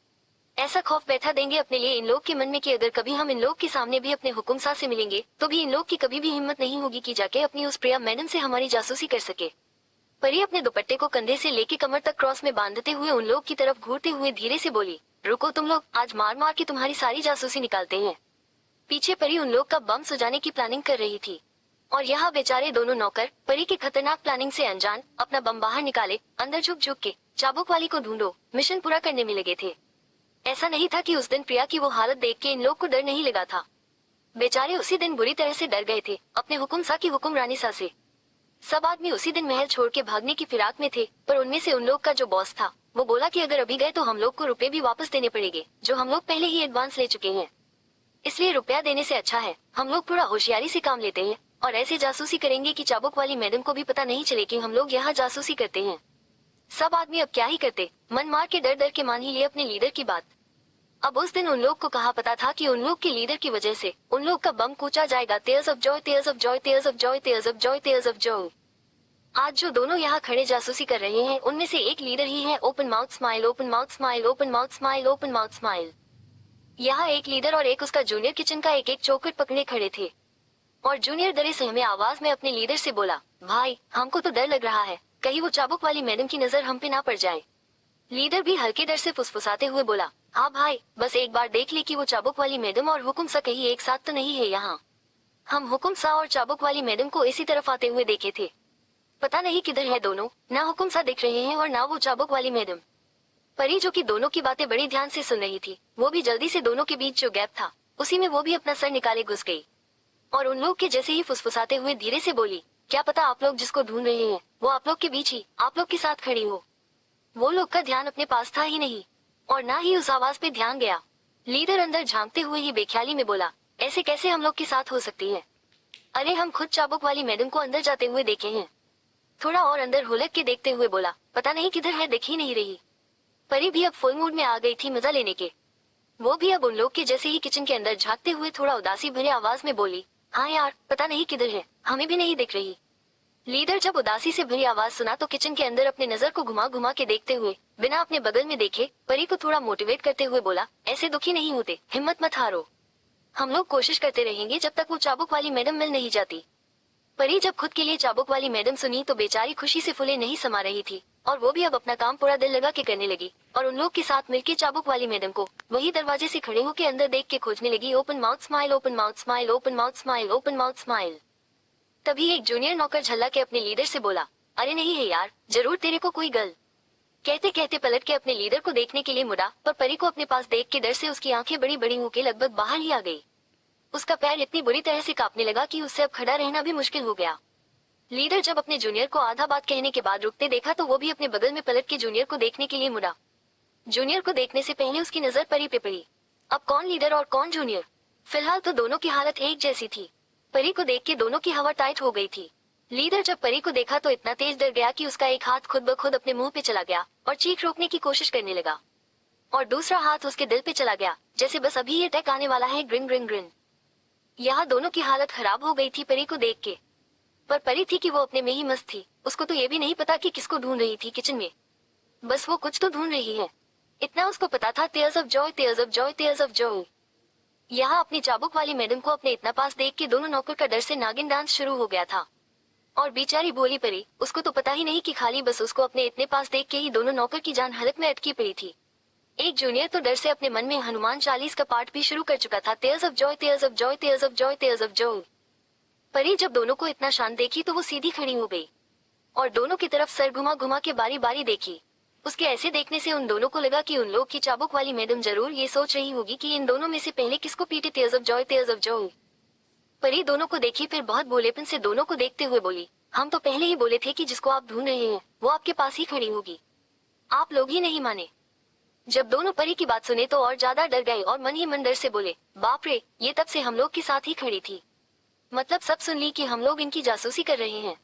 ऐसा खौफ बैठा देंगे अपने लिए इन लोग के मन में कि अगर कभी हम इन लोग के सामने भी अपने हुकुम सा से मिलेंगे तो भी इन लोग की कभी भी हिम्मत नहीं होगी कि जाके अपनी उस प्रिया मैडम से हमारी जासूसी कर सके। परी अपने दुपट्टे को कंधे से लेके कमर तक क्रॉस में बांधते हुए उन लोग की तरफ घूरते हुए धीरे से बोली, रुको तुम लोग, आज मार मार के तुम्हारी सारी जासूसी निकालते हैं। पीछे परी उन लोग का बम सुझाने की प्लानिंग कर रही थी और यहाँ बेचारे दोनों नौकर परी की खतरनाक प्लानिंग से अनजान अपना बम बाहर निकाले अंदर झुक झुक के चाबुक वाली को ढूंढो मिशन पूरा करने में लगे थे। ऐसा नहीं था कि उस दिन प्रिया की वो हालत देख के इन लोग को डर नहीं लगा था। बेचारे उसी दिन बुरी तरह से डर गए थे अपने हुकुम सा की हुकुम रानी सा से। सब आदमी उसी दिन महल छोड़ के भागने की फिराक में थे, पर उनमें से उन लोग का जो बॉस था वो बोला कि अगर अभी गए तो हम लोग को रुपए भी वापस देने पड़ेंगे जो हम लोग पहले ही एडवांस ले चुके हैं। इसलिए रुपया देने से अच्छा है हम लोग थोड़ा होशियारी से काम लेते हैं और ऐसे जासूसी करेंगे कि चाबुक वाली मैडम को भी पता नहीं चले कि हम लोग यहाँ जासूसी करते हैं। सब आदमी अब क्या ही करते, मन मार के डर डर के मान ही लिए अपने लीडर की बात। अब उस दिन उन लोग को कहा पता था कि उन लोग के लीडर की वजह से उन लोग का बम कूचा जाएगा। Tears of Joy, tears of Joy, tears of Joy, tears of Joy, tears of Joy. आज जो दोनों यहाँ खड़े जासूसी कर रहे हैं उनमें से एक लीडर ही है open mouth smile, open mouth smile, open mouth smile, open mouth smile. यहाँ एक लीडर और एक उसका जूनियर किचन का एक एक चौखट पकड़े खड़े थे और जूनियर डरे सहमे आवाज में अपने लीडर से बोला, भाई हमको तो डर लग रहा है, कहीं वो चाबुक वाली मैडम की नजर हम पे ना पड़ जाए। लीडर भी हल्के डर से फुसफुसाते हुए बोला, हाँ भाई बस एक बार देख ले कि वो चाबुक वाली मैडम और हुकुम सा कहीं एक साथ तो नहीं है यहाँ। हम हुकुम सा और चाबुक वाली मैडम को इसी तरफ आते हुए देखे थे। पता नहीं किधर है दोनों, ना हुकुम सा दिख रहे हैं और ना वो चाबुक वाली मैडम। परी जो कि दोनों की बातें बड़ी ध्यान से सुन रही थी, वो भी जल्दी से दोनों के बीच जो गैप था उसी में वो भी अपना सर निकाले घुस गई और उन लोग के जैसे ही फुसफुसाते हुए धीरे से बोली, क्या पता आप लोग जिसको ढूंढ रहे हैं वो आप लोग के बीच ही आप लोग के साथ खड़ी हो। वो लोग का ध्यान अपने पास था ही नहीं और ना ही उस आवाज पे ध्यान गया। लीडर अंदर झांकते हुए ही बेख्याली में बोला, ऐसे कैसे हम लोग के साथ हो सकती है? अरे हम खुद चाबुक वाली मैडम को अंदर जाते हुए देखे हैं। थोड़ा और अंदर हुलक के देखते हुए बोला, पता नहीं किधर है, दिख ही नहीं रही। परी भी अब फुल मूड में आ गई थी मजा लेने के। वो भी अब उन लोग के जैसे ही किचन के अंदर झांकते हुए थोड़ा उदासी भरे आवाज में बोली, हाँ यार पता नहीं किधर है, हमें भी नहीं दिख रही। लीडर जब उदासी से भरी आवाज सुना तो किचन के अंदर अपने नजर को घुमा घुमा के देखते हुए बिना अपने बगल में देखे परी को थोड़ा मोटिवेट करते हुए बोला, ऐसे दुखी नहीं होते, हिम्मत मत हारो, हम लोग कोशिश करते रहेंगे जब तक वो चाबुक वाली मैडम मिल नहीं जाती। परी जब खुद के लिए चाबुक वाली मैडम सुनी तो बेचारी खुशी से फूले नहीं समा रही थी और वो भी अब अपना काम पूरा दिल लगा के करने लगी और उन लोग के साथ मिलकर चाबुक वाली मैडम को वही दरवाजे से खड़े होकर अंदर देख के खोजने लगी। Open mouth smile, open mouth smile, open mouth smile, open mouth smile. तभी एक जूनियर नौकर झल्ला के अपने लीडर से बोला, अरे नहीं है यार, जरूर तेरे को कोई गर्ल। कहते कहते पलट के अपने लीडर को देखने के लिए मुड़ा पर परी को अपने पास देख के डर से उसकी आंखें बड़ी बड़ी होके लगभग बाहर ही आ गई। उसका पैर इतनी बुरी तरह से कांपने लगा कि उससे अब खड़ा रहना भी मुश्किल हो गया। लीडर जब अपने जूनियर को आधा बात कहने के बाद रुकते देखा तो वो भी अपने बगल में पलट के जूनियर को देखने के लिए मुड़ा। जूनियर को देखने से पहले उसकी नजर परी पे पड़ी। अब कौन लीडर और कौन जूनियर? फिलहाल तो दोनों की हालत एक जैसी थी। परी को देख के दोनों की हवा टाइट हो गई थी। लीडर जब परी को देखा तो इतना तेज डर गया कि उसका एक हाथ खुद ब खुद अपने मुंह पे चला गया और चीख रोकने की कोशिश करने लगा और दूसरा हाथ उसके दिल पे चला गया जैसे बस अभी ये अटैक आने वाला है। Green green green. यहाँ दोनों की हालत खराब हो गई थी परी को देख के। पर परी थी कि वो अपने में ही मस्त थी। उसको तो ये भी नहीं पता कि किसको ढूंढ रही थी किचन में। बस वो कुछ तो ढूंढ रही है, इतना उसको पता था। Tears of joy, tears of joy, tears of Joy. यहाँ अपनी चाबुक वाली मैडम को अपने इतना पास देख के दोनों नौकर का डर से नागिन डांस शुरू हो गया था और बेचारी भोली परी, उसको तो पता ही नहीं कि खाली बस उसको अपने इतने पास देख के ही दोनों नौकर की जान हलक में अटकी पड़ी थी। एक जूनियर तो डर से अपने मन में हनुमान चालीस का पाठ भी शुरू कर चुका था। Tears of joy, tears of joy, tears of joy, tears of Joy. परी जब दोनों को इतना शांत देखी तो वो सीधी खड़ी हो गई और दोनों की तरफ सर घुमा घुमा के बारी बारी देखी। उसके ऐसे देखने से उन दोनों को लगा कि उन लोग की चाबुक वाली मैडम जरूर ये सोच रही होगी कि इन दोनों में से पहले किसको पीटे। Tears of joy, tears of Joy. परी दोनों को देखी, फिर बहुत भोलेपन से दोनों को देखते हुए बोली, हम तो पहले ही बोले थे कि जिसको आप ढूंढ रहे हैं वो आपके पास ही खड़ी होगी, आप लोग ही नहीं माने। जब दोनों परी की बात सुने तो और ज्यादा डर गए और मन ही मन डर से बोले, बाप रे, ये तब से हम लोग के साथ ही खड़ी थी, मतलब सब सुन ली कि हम लोग इनकी जासूसी कर रहे हैं।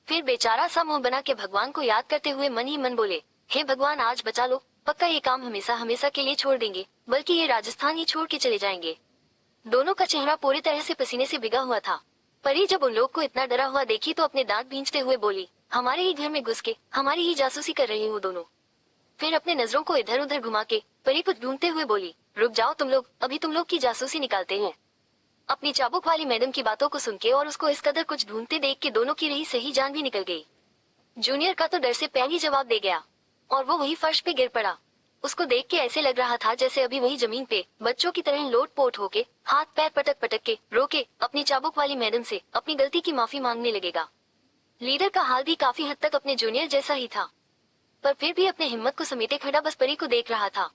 फिर बेचारा सा मुंह बना के भगवान को याद करते हुए मन ही मन बोले, हे भगवान आज बचा लो, पक्का ये काम हमेशा हमेशा के लिए छोड़ देंगे, बल्कि ये राजस्थान ही छोड़ के चले जाएंगे। दोनों का चेहरा पूरी तरह से पसीने से भिगा हुआ था। परी जब उन लोग को इतना डरा हुआ देखी तो अपने दांत भींचते हुए बोली, हमारे ही घर में घुस के हमारी ही जासूसी कर रहे हो दोनों। फिर अपने नजरों को इधर उधर घुमा के परी को ढूंढते हुए बोली, रुक जाओ तुम लोग, अभी तुम लोग की जासूसी निकालते हैं। अपनी चाबुक वाली मैडम की बातों को सुन के और उसको इस कदर कुछ ढूंढते देख के दोनों की रही सही जान भी निकल गई। जूनियर का तो डर से पैर ही जवाब दे गया और वो वही फर्श पे गिर पड़ा। उसको देख के ऐसे लग रहा था जैसे अभी वही जमीन पे बच्चों की तरह लोट पोट होके हाथ पैर पटक पटक के रोके अपनी चाबुक वाली मैडम से अपनी गलती की माफी मांगने लगेगा। लीडर का हाल भी काफी हद तक अपने जूनियर जैसा ही था, पर फिर भी अपने हिम्मत को समेटे खड़ा बस परी को देख रहा था।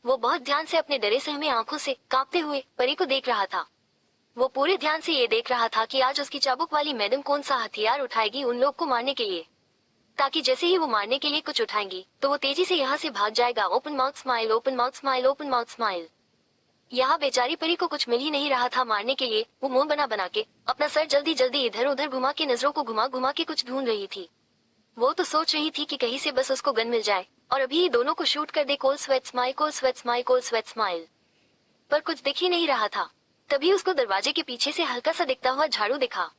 वो बहुत ध्यान से अपने डरे सहमे आंखों से कांपते हुए परी को देख रहा था। वो पूरे ध्यान से ये देख रहा था कि आज उसकी चाबुक वाली मैडम कौन सा हथियार उठाएगी उन लोग को मारने के लिए, ताकि जैसे ही वो मारने के लिए कुछ उठाएंगी तो वो तेजी से यहाँ से भाग जाएगा। Open mouth smile, open mouth smile, open mouth smile. यहाँ बेचारी परी को कुछ मिल ही नहीं रहा था मारने के लिए। वो मुंह बना बना के अपना सर जल्दी जल्दी इधर उधर घुमा के नजरों को घुमा घुमा के कुछ ढूंढ रही थी। वो तो सोच रही थी कि कहीं से बस उसको गन मिल जाए और अभी ही दोनों को शूट कर दे। कोल स्वेट स्माइल, कोल स्वेट स्माइल, कोल स्वेट स्माइल। पर कुछ दिख ही नहीं रहा था। तभी उसको दरवाजे के पीछे से हल्का सा दिखता हुआ झाड़ू दिखा।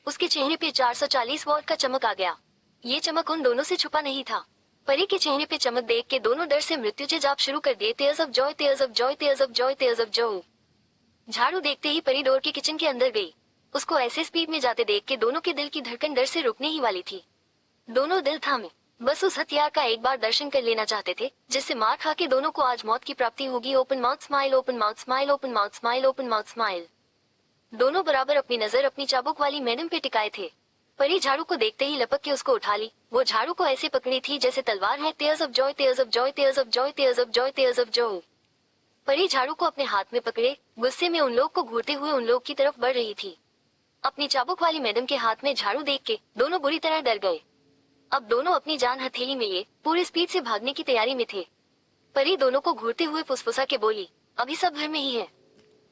उसके चेहरे पे 440 वॉट का चमक आ गया। ये चमक उन दोनों से छुपा नहीं था। परी के चेहरे पे चमक देख के दोनों डर से मृत्युजय जाप शुरू कर दिए। Tears of joy, tears of joy, tears of joy, tears of Joy. झाड़ू देखते ही परी दौड़ के किचन के अंदर गई। उसको ऐसे स्पीड में जाते देख के दोनों के दिल की धड़कन डर से रुकने ही वाली थी। दोनों दिल थामे बस उस हथियार का एक बार दर्शन कर लेना चाहते थे जिससे मार खा के दोनों को आज मौत की प्राप्ति होगी। Open mouth smile, open mouth smile, open mouth smile, open mouth smile. दोनों बराबर अपनी नजर अपनी चाबुक वाली मैडम पे टिकाए थे। परी झाड़ू को देखते ही लपक के उसको उठा ली। वो झाड़ू को ऐसे पकड़ी थी जैसे तलवार है। Tears of Joy, tears of Joy, tears of Joy, tears of Joy, tears of Joy. परी झाड़ू को अपने हाथ में पकड़े गुस्से में उन लोग को घूरते हुए उन लोग की तरफ बढ़ रही थी। अपनी चाबुक वाली मैडम के हाथ में झाड़ू देख के दोनों बुरी तरह डर गए। अब दोनों अपनी जान हथेली में लिए पूरी स्पीड से भागने की तैयारी में थे। परी दोनों को घूरते हुए फुसफुसा के बोली, अभी सब घर में ही है।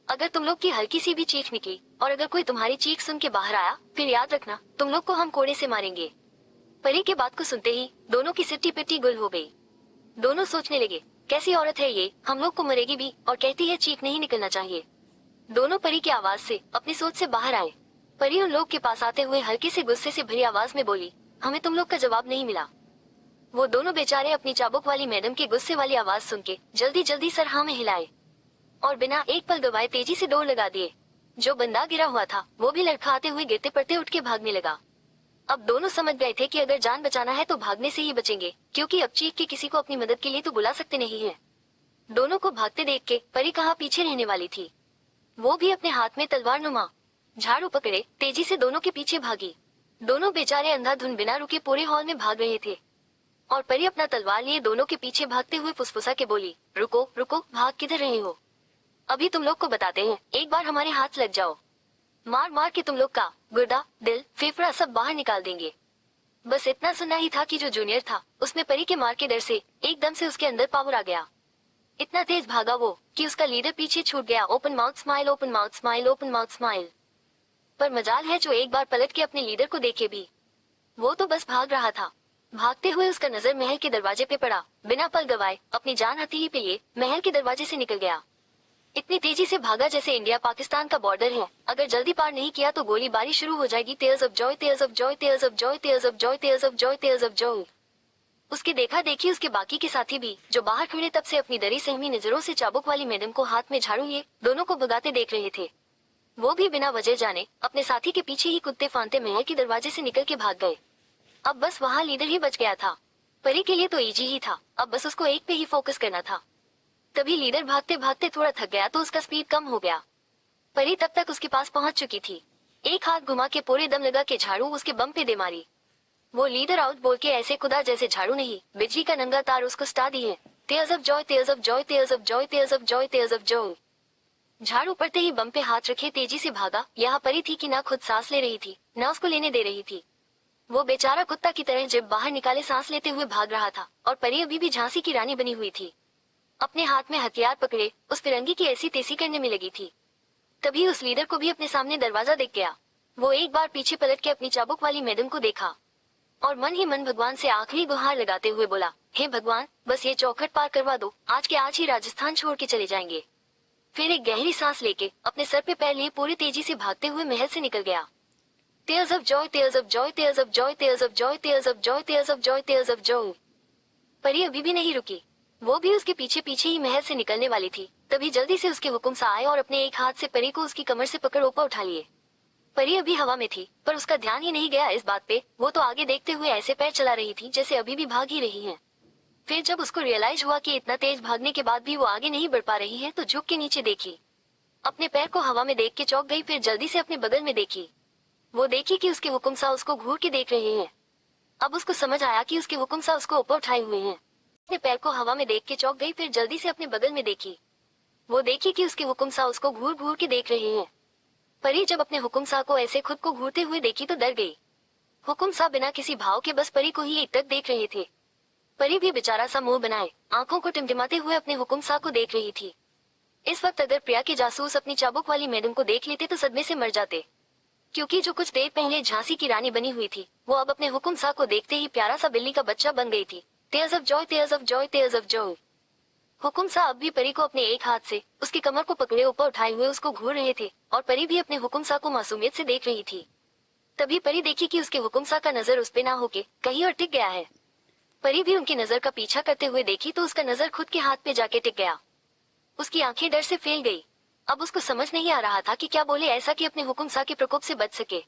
अगर तुम लोग की हल्की सी भी चीख निकली और अगर कोई तुम्हारी चीख सुन के बाहर आया, फिर याद रखना तुम लोग को हम कोड़े से मारेंगे। परी के बात को सुनते ही दोनों की सिट्टी पिट्टी गुल हो गई। दोनों सोचने लगे, कैसी औरत है ये, हम लोग को मरेगी भी और कहती है चीख नहीं निकलना चाहिए। दोनों परी की आवाज से अपनी सोच से बाहर आए। परी उन लोग के पास आते हुए हल्के से गुस्से से भरी आवाज में बोली, हमें तुम लोग का जवाब नहीं मिला। वो दोनों बेचारे अपनी चाबुक वाली मैडम की गुस्से वाली आवाज सुन के जल्दी जल्दी सर हाँ में हिलाए और बिना एक पल गवाए तेजी से दौड़ लगा दिए। जो बंदा गिरा हुआ था वो भी लड़खड़ाते हुए गिरते पड़ते उठ के भागने लगा। अब दोनों समझ गए थे कि अगर जान बचाना है तो भागने से ही बचेंगे, क्योंकि अब चीख के किसी को अपनी मदद के लिए तो बुला सकते नहीं है। दोनों को भागते देख के परी कहाँ पीछे रहने वाली थी। वो भी अपने हाथ में तलवार नुमा झाड़ू पकड़े तेजी से दोनों के पीछे भागी। दोनों बेचारे अंधाधुंध बिना रुके पूरे हॉल में भाग रहे थे और परी अपना तलवार लिए दोनों के पीछे भागते हुए फुसफुसा के बोली, रुको रुको, भाग किधर रहे हो? अभी तुम लोग को बताते हैं, एक बार हमारे हाथ लग जाओ, मार मार के तुम लोग का गुर्दा, दिल, फेफड़ा सब बाहर निकाल देंगे। बस इतना सुनना ही था कि जो जूनियर था उसमें परी के मार के डर से एकदम से उसके अंदर पावर आ गया। इतना तेज भागा वो कि उसका लीडर पीछे छूट गया। Open mouth smile, open mouth smile, open mouth smile. पर मजाल है जो एक बार पलट के अपने लीडर को देखे भी। वो तो बस भाग रहा था। भागते हुए उसका नजर महल के दरवाजे पे पड़ा। बिना पल गवाए अपनी जान हथेली पे लिए महल के दरवाजे से निकल गया। इतनी तेजी से भागा जैसे इंडिया पाकिस्तान का बॉर्डर है। अगर जल्दी पार नहीं किया तो गोलीबारी शुरू हो जाएगी। Tears of Joy, tears of Joy, tears of Joy, tears of Joy, tears of Joy, tears of Joy. उसके देखा देखी उसके बाकी के साथी भी जो बाहर खड़े तब से अपनी डरी सहमी नजरों से चाबुक वाली मैडम को हाथ में झाड़ू लिए दोनों को भगाते देख रहे थे। वो भी बिना वजह जाने अपने साथी के पीछे ही कुत्ते फांते महल के दरवाजे से निकल के भाग गए। अब बस वहाँ लीडर ही बच गया था। परी के लिए तो इजी ही था, अब बस उसको एक पे ही फोकस करना था। तभी लीडर भागते भागते थोड़ा थक गया तो उसका स्पीड कम हो गया। परी तब तक उसके पास पहुंच चुकी थी। एक हाथ घुमा के पूरे दम लगा के झाड़ू उसके बम पे दे मारी। वो लीडर आउट बोल के ऐसे खुदा जैसे झाड़ू नहीं बिजली का नंगा तार उसको सटा दी है। Tears of Joy, tears of Joy, tears of Joy, tears of Joy, tears of Joy. झाड़ू पड़ते ही बम पे हाथ रखे तेजी से भागा। यहाँ परी थी कि ना खुद सांस ले रही थी ना उसको लेने दे रही थी। वो बेचारा कुत्ता की तरह जब बाहर निकाले सांस लेते हुए भाग रहा था और परी अभी भी झांसी की रानी बनी हुई थी। अपने हाथ में हथियार पकड़े उस फिरंगी की ऐसी तेजी करने में लगी थी। तभी उस लीडर को भी अपने सामने दरवाजा दिख गया। वो एक बार पीछे पलट के अपनी चाबुक वाली मैडम को देखा और मन ही मन भगवान से आखिरी गुहार लगाते हुए बोला, हे भगवान, बस ये चौखट पार करवा दो, आज के आज ही राजस्थान छोड़ के चले जाएंगे। फिर एक गहरी सांस लेके अपने सर पे पैर लिए पूरी तेजी से भागते हुए महल से निकल गया। Tears of Joy, tears of Joy, tears of Joy, tears of Joy, tears of Joy, tears of Joy, tears of Joy. परी अभी भी नहीं रुकी। वो भी उसके पीछे पीछे ही महल से निकलने वाली थी। तभी जल्दी से उसके हुक्म सा आए और अपने एक हाथ से परी को उसकी कमर से पकड़ ऊपर उठा लिए। परी अभी हवा में थी पर उसका ध्यान ही नहीं गया इस बात पे। वो तो आगे देखते हुए ऐसे पैर चला रही थी जैसे अभी भी भाग ही रही है। फिर जब उसको रियलाइज हुआ कि इतना तेज भागने के बाद भी वो आगे नहीं बढ़ पा रही है तो झुक के नीचे देखी। अपने पैर को हवा में देख के चौंक गई। फिर जल्दी से अपने बगल में देखी। वो देखी कि उसके हुक्म सा उसको घूर के देख रहे हैं। अब उसको समझ आया कि उसके हुक्म सा उसको ऊपर उठाए हुए हैं। अपने पैर को हवा में देख के चौंक गई। फिर जल्दी से अपने बगल में देखी। वो देखी कि उसके हुक्म सा उसको घूर घूर के देख रहे हैं। परी जब अपने हुक्म सा को ऐसे खुद को घूरते हुए देखी तो डर गई। हुक्म सा बिना किसी भाव के बस परी को ही एकटक देख रहे थे। परी भी बेचारा सा मुंह बनाए आंखों को टिमटिमाते हुए अपने हुक्म सा को देख रही थी। इस वक्त अगर प्रिया के जासूस अपनी चाबुक वाली मैडम को देख लेते तो सदमे से मर जाते, क्योंकि जो कुछ देर पहले झांसी की रानी बनी हुई थी वो अब अपने हुक्म सा को देखते ही प्यारा सा बिल्ली का बच्चा बन गई थी। Tears of Joy, tears of Joy, tears of Joy. हुक्म सा अब भी परी को अपने एक हाथ से उसकी कमर को पकड़े ऊपर उठाए हुए उसको घूर रहे थे और परी भी अपने हुक्म सा को मासूमियत से देख रही थी। तभी परी देखी कि उसके हुक्म सा का नजर उस पे ना होके कहीं और टिक गया है। परी भी उनकी नजर का पीछा करते हुए देखी तो उसका नजर खुद के हाथ पे जाके टिक गया। उसकी आंखें डर से फैल गई। अब उसको समझ नहीं आ रहा था कि क्या बोले ऐसा कि अपने हुक्म सा के प्रकोप से बच सके,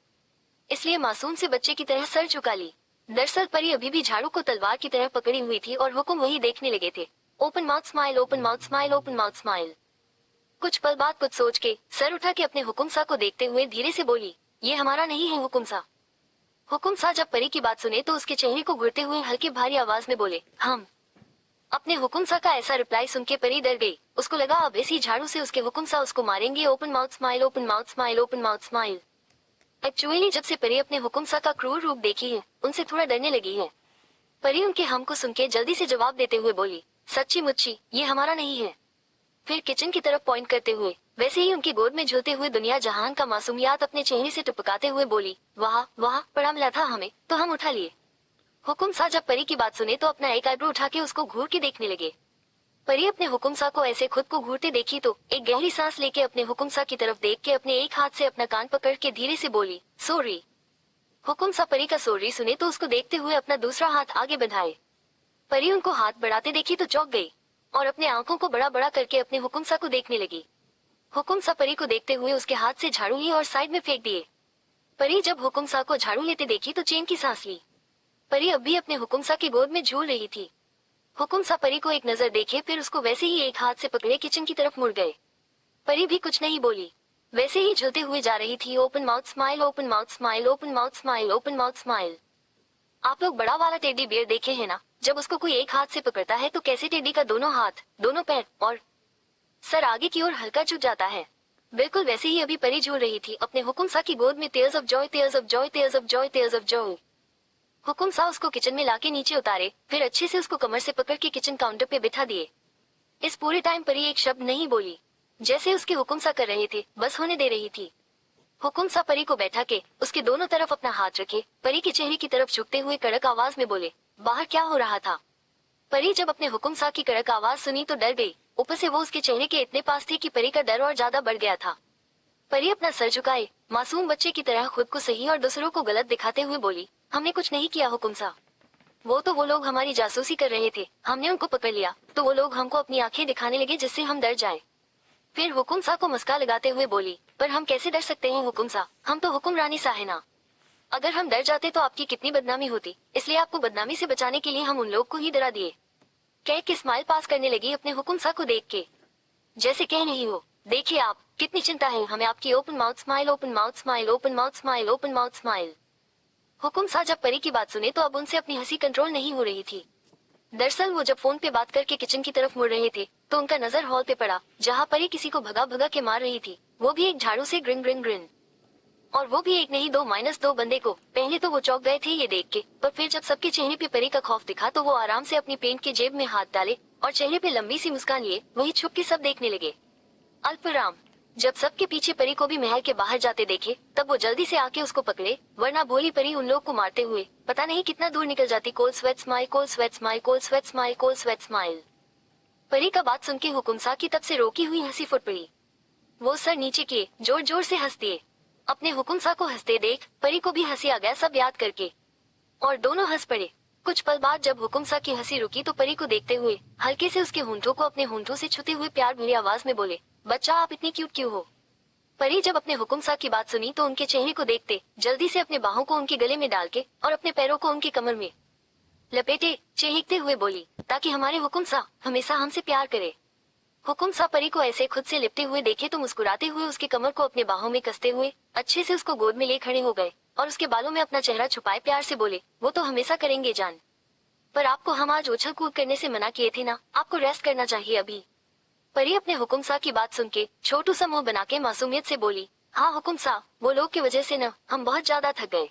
इसलिए मासूम से बच्चे की तरह सर झुका ली। दरअसल परी अभी भी झाड़ू को तलवार की तरह पकड़ी हुई थी और हुक्म वही देखने लगे थे। Open mouth smile, open mouth smile, open mouth smile. कुछ पल बाद कुछ सोच के सर उठा के अपने हुकुम सा को देखते हुए धीरे से बोली, ये हमारा नहीं है हुकुम सा। हुकुम सा जब परी की बात सुने तो उसके चेहरे को घुरते हुए हल्की भारी आवाज में बोले, हम। अपने हुकुम सा का ऐसा रिप्लाई सुन के परी डर गई। उसको लगा अब इसी झाड़ू से उसके हुकुम सा उसको मारेंगे। Open mouth smile, open mouth smile, open mouth smile. Actually जब से परी अपने हुकुम सा का क्रूर रूप देखी है, उनसे थोड़ा डरने लगी है। परी उनके हम को सुन के जल्दी से जवाब देते हुए बोली, सच्ची मुच्ची ये हमारा नहीं है। फिर किचन की तरफ पॉइंट करते हुए वैसे ही उनकी गोद में झूलते हुए दुनिया जहान का मासूमियात अपने चेहरे से टपकाते हुए बोली, वाह वाह पड़ा मिला था हमें तो हम उठा लिए। हुकुम सा जब परी की बात सुने तो अपना एक आईब्रो उठा के उसको घूर के देखने लगे। परी अपने हुकुम सा को ऐसे खुद को घूरते देखी तो एक गहरी सांस लेके अपने हुकुम सा की तरफ देख के अपने एक हाथ से अपना कान पकड़ के धीरे से बोली, सॉरी। हुकुम सा परी का सॉरी सुने तो उसको देखते हुए अपना दूसरा हाथ आगे बढ़ाए। परी उनको हाथ बढ़ाते देखी तो चौंक गई और अपने आंखों को बड़ा बड़ा करके अपने हुकुम सा को देखने लगी। हुकुम सा परी को देखते हुए उसके हाथ से झाड़ू लिए और साइड में फेंक दिए। परी जब हुकुम सा को झाड़ू लेते देखी तो चैन की सांस ली। परी अब भी अपने हुकुम सा की गोद में झूल रही थी। हुकुम सा परी को एक नजर देखे फिर उसको वैसे ही एक हाथ से पकड़े किचन की तरफ मुड़ गए। परी भी कुछ नहीं बोली, वैसे ही झूलते हुए जा रही थी। Open mouth smile, open mouth smile, open mouth smile, open mouth smile. आप लोग बड़ा वाला टेडी बियर देखे है ना, जब उसको कोई एक हाथ से पकड़ता है तो कैसे टेडी का दोनों हाथ, दोनों पैर और सर आगे की ओर हल्का झुक जाता है। बिल्कुल वैसे ही अभी परी झूल रही थी अपने हुकुम सा की गोद में। Tears of joy, tears of joy, tears of joy, tears of joy. हुकुम सा उसको किचन में लाके नीचे उतारे, फिर अच्छे से उसको कमर से पकड़ के किचन काउंटर पे बिठा दिए। इस पूरे टाइम परी एक शब्द नहीं बोली, जैसे उसके हुकुम सा कर रहे थे बस होने दे रही थी। हुकुम सा परी को बैठा के उसके दोनों तरफ अपना हाथ रखे परी के चेहरे की तरफ झुकते हुए कड़क आवाज में बोले, बाहर क्या हो रहा था। परी जब अपने हुकुम सा की कड़क आवाज सुनी तो डर गई। ऊपर से वो उसके चेहरे के इतने पास थी कि परी का डर और ज्यादा बढ़ गया था। परी अपना सर झुकाए मासूम बच्चे की तरह खुद को सही और दूसरों को गलत दिखाते हुए बोली, हमने कुछ नहीं किया हुकुम सा। वो लोग हमारी जासूसी कर रहे थे, हमने उनको पकड़ लिया तो वो लोग हमको अपनी आंखें दिखाने लगे जिससे हम डर जाए। फिर हुकुम सा को मुस्का लगाते हुए बोली, पर हम कैसे डर सकते हैं हुकुम सा, हम तो हुक्मरानी सा है ना। अगर हम डर जाते तो आपकी कितनी बदनामी होती, इसलिए आपको बदनामी से बचाने के लिए हम उन लोग को ही डरा दिए। कह के स्माइल पास करने लगी अपने हुकुम सा को देख के, जैसे कह रही हो, देखिए आप कितनी चिंता है हमें आपकी। Open mouth smile, open mouth smile, open mouth smile, open mouth smile. हुकुम सा जब परी की बात सुने तो अब उनसे अपनी हंसी कंट्रोल नहीं हो रही थी। दरअसल वो जब फोन पे बात करके किचन की तरफ मुड़ रहे थे तो उनका नजर हॉल पे पड़ा जहाँ परी किसी को भगा भगा के मार रही थी, वो भी एक झाड़ू से। Green green green. और वो भी एक नहीं दो माइनस दो बंदे को। पहले तो वो चौंक गए थे ये देख के, पर फिर जब सबके चेहरे पे परी का खौफ दिखा तो वो आराम से अपनी पेंट के जेब में हाथ डाले और चेहरे पे लंबी सी मुस्कान लिए वही छुप के सब देखने लगे। अल्पराम जब सबके पीछे परी को भी महल के बाहर जाते देखे तब वो जल्दी से आके उसको पकड़े, वरना भोली परी उन लोग को मारते हुए पता नहीं कितना दूर निकल जाती। कोल स्वेट स्माइल, कोल स्वेट स्माइल, कोल स्वेट स्माइल, कोल स्वेट स्माइल। परी का बात सुन के हुकुम सा की तब से रोकी हुई हंसी फुट पड़ी। वो सर नीचे किए जोर जोर से हंस दिए। अपने हुकुम सा को हंसते देख परी को भी हंसी आ गया सब याद करके, और दोनों हंस पड़े। कुछ पल बाद जब हुकुम सा की हंसी रुकी तो परी को देखते हुए हल्के से उसके होंठों को अपने होंठों से छूते हुए प्यार भरी आवाज में बोले, बच्चा आप इतनी क्यूट क्यों हो। परी जब अपने हुकुम सा की बात सुनी तो उनके चेहरे को देखते जल्दी से अपने बाहों को उनके गले में डाल के और अपने पैरों को उनकी कमर में लपेटे चहकते हुए बोली, ताकि हमारे हुकुम सा हमेशा हमसे प्यार करे। हुकुम सा परी को ऐसे खुद से लिपटे हुए देखे तो मुस्कुराते हुए उसकी कमर को अपने बाहों में कसते हुए अच्छे से उसको गोद में ले खड़े हो गए और उसके बालों में अपना चेहरा छुपाए प्यार से बोले, वो तो हमेशा करेंगे जान, पर आपको हम आज उछल कूद करने से मना किए थे ना, आपको रेस्ट करना चाहिए अभी। परी अपने हुकुम सा की बात सुन के छोटू सा मुंह बना के मासूमियत से बोली, हाँ हुकुम सा, वो लोग की वजह से न हम बहुत ज्यादा थक गए।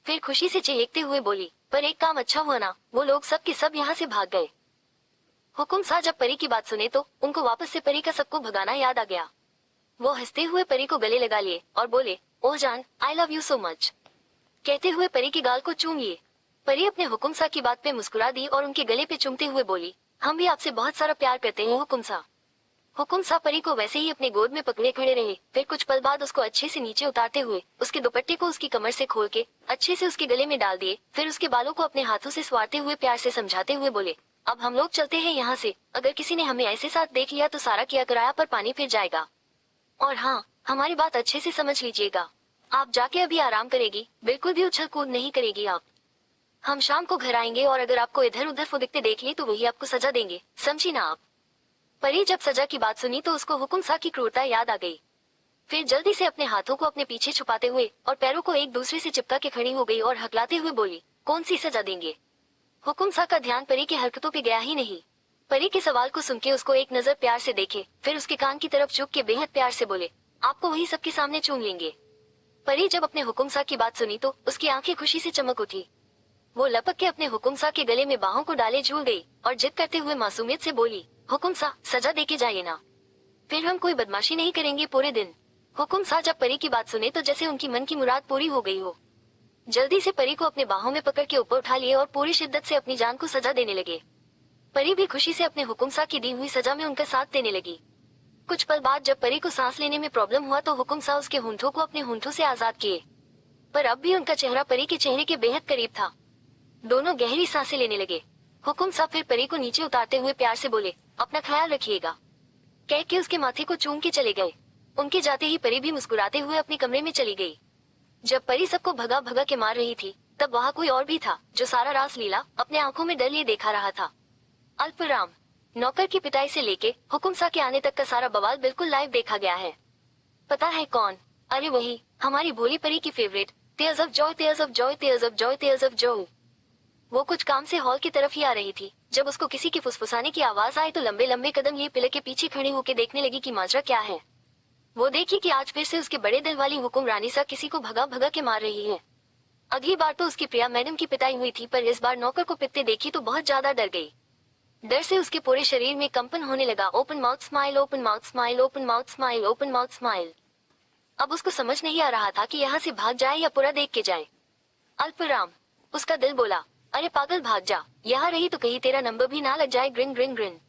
फिर खुशी से चहकते हुए बोली, पर एक काम अच्छा हुआ ना, वो लोग सब के सब यहाँ से भाग गए। हुकुम सा जब परी की बात सुने तो उनको वापस से परी का सबको भगाना याद आ गया। वो हंसते हुए परी को गले लगा लिए और बोले, ओह जान I love you so much, कहते हुए परी की गाल को चूम लिए। परी अपने हुकुम सा की बात पे मुस्कुरा दी और उनके गले पे चूमते हुए बोली, हम भी आपसे बहुत सारा प्यार करते हैं हुकुम सा। हुकुम सा परी को वैसे ही अपने गोद में पकड़े खड़े रहे। फिर कुछ पल बाद उसको अच्छे से नीचे उतारते हुए उसके दुपट्टे को उसकी कमर से खोल के अच्छे से उसके गले में डाल दिए। फिर उसके बालों को अपने हाथों से स्वारते हुए प्यार से समझाते हुए बोले, अब हम लोग चलते हैं यहाँ से, अगर किसी ने हमें ऐसे साथ देख लिया तो सारा किया कराया पर पानी फिर जाएगा। और हाँ, हमारी बात अच्छे से समझ लीजिएगा, आप जाके अभी आराम करेगी, बिल्कुल भी उछल कूद नहीं करेगी आप। हम शाम को घर आएंगे और अगर आपको इधर उधर फुदकते देख ली तो वही आपको सजा देंगे, समझी ना आप। परी जब सजा की बात सुनी तो उसको हुकुम सा की क्रूरता याद आ गई। फिर जल्दी से अपने हाथों को अपने पीछे छुपाते हुए और पैरों को एक दूसरे से चिपका के खड़ी हो गई और हकलाते हुए बोली, कौन सी सजा देंगे? हुकुम सा का ध्यान परी की हरकतों पे गया ही नहीं। परी के सवाल को सुन के उसको एक नजर प्यार से देखे, फिर उसके कान की तरफ झुक के बेहद प्यार से बोले, आपको वही सबके सामने चूम लेंगे। परी जब अपने हुकुम सा की बात सुनी तो उसकी आंखें खुशी से चमक उठी। वो लपक के अपने हुकुम सा के गले में बाहों को डाले झूल गई और जिद करते हुए मासूमियत से बोली, हुकुम सा सजा देके जाइए ना, फिर हम कोई बदमाशी नहीं करेंगे पूरे दिन। हुकुम सा जब परी की बात सुने तो जैसे उनकी मन की मुराद पूरी हो गई हो। जल्दी से परी को अपने बाहों में पकड़ के ऊपर उठा लिए और पूरी शिद्दत से अपनी जान को सजा देने लगे। परी भी खुशी से अपने हुकुम सा की दी हुई सजा में उनका साथ देने लगी। कुछ पल बाद जब परी को सांस लेने में प्रॉब्लम हुआ तो हुकुम सा उसके होंठों को अपने होंठों से आजाद किए, पर अब भी उनका चेहरा परी के चेहरे के बेहद करीब था। दोनों गहरी सांसें लेने लगे। हुकुम सा फिर परी को नीचे उतारते हुए प्यार से बोले, अपना ख्याल रखिएगा, कह के उसके माथे को चूम के चले गए। उनके जाते ही परी भी मुस्कुराते हुए अपने कमरे में चली गई। जब परी सबको भगा भगा के मार रही थी तब वहाँ कोई और भी था जो सारा रास लीला अपने आंखों में डर लिए देखा रहा था। अल्पविराम। नौकर की पिटाई से लेके हुकुम सा के आने तक का सारा बवाल बिल्कुल लाइव देखा गया है। पता है कौन? अरे वही हमारी भोली परी की favourite, tears of joy, tears of joy, tears of joy, tears of Joy. वो कुछ काम से हॉल की तरफ ही आ रही थी। जब उसको किसी की फुसफुसाने की आवाज आई तो लंबे लंबे कदम लिए पिलक के पीछे खड़ी होकर देखने लगी कि माजरा क्या है। वो देखी कि आज फिर से उसके बड़े दिल वाली हुकुम रानी सा किसी को भगा भगा के मार रही है। अगली बार तो उसकी प्रिया मैडम की पिटाई हुई थी, पर इस बार नौकर को पिटते देखी तो बहुत ज्यादा डर गई। डर से उसके पूरे शरीर में कंपन होने लगा। Open mouth smile, open mouth smile, open mouth smile, open mouth smile. अब उसको समझ नहीं आ रहा था कि यहाँ से भाग जाए या पूरा देख के जाए। अल्पविराम। उसका दिल बोला, अरे पागल भाग जा, यहाँ रही तो कहीं तेरा नंबर भी ना लग जाए, ग्रिन ग्रिन ग्रिन।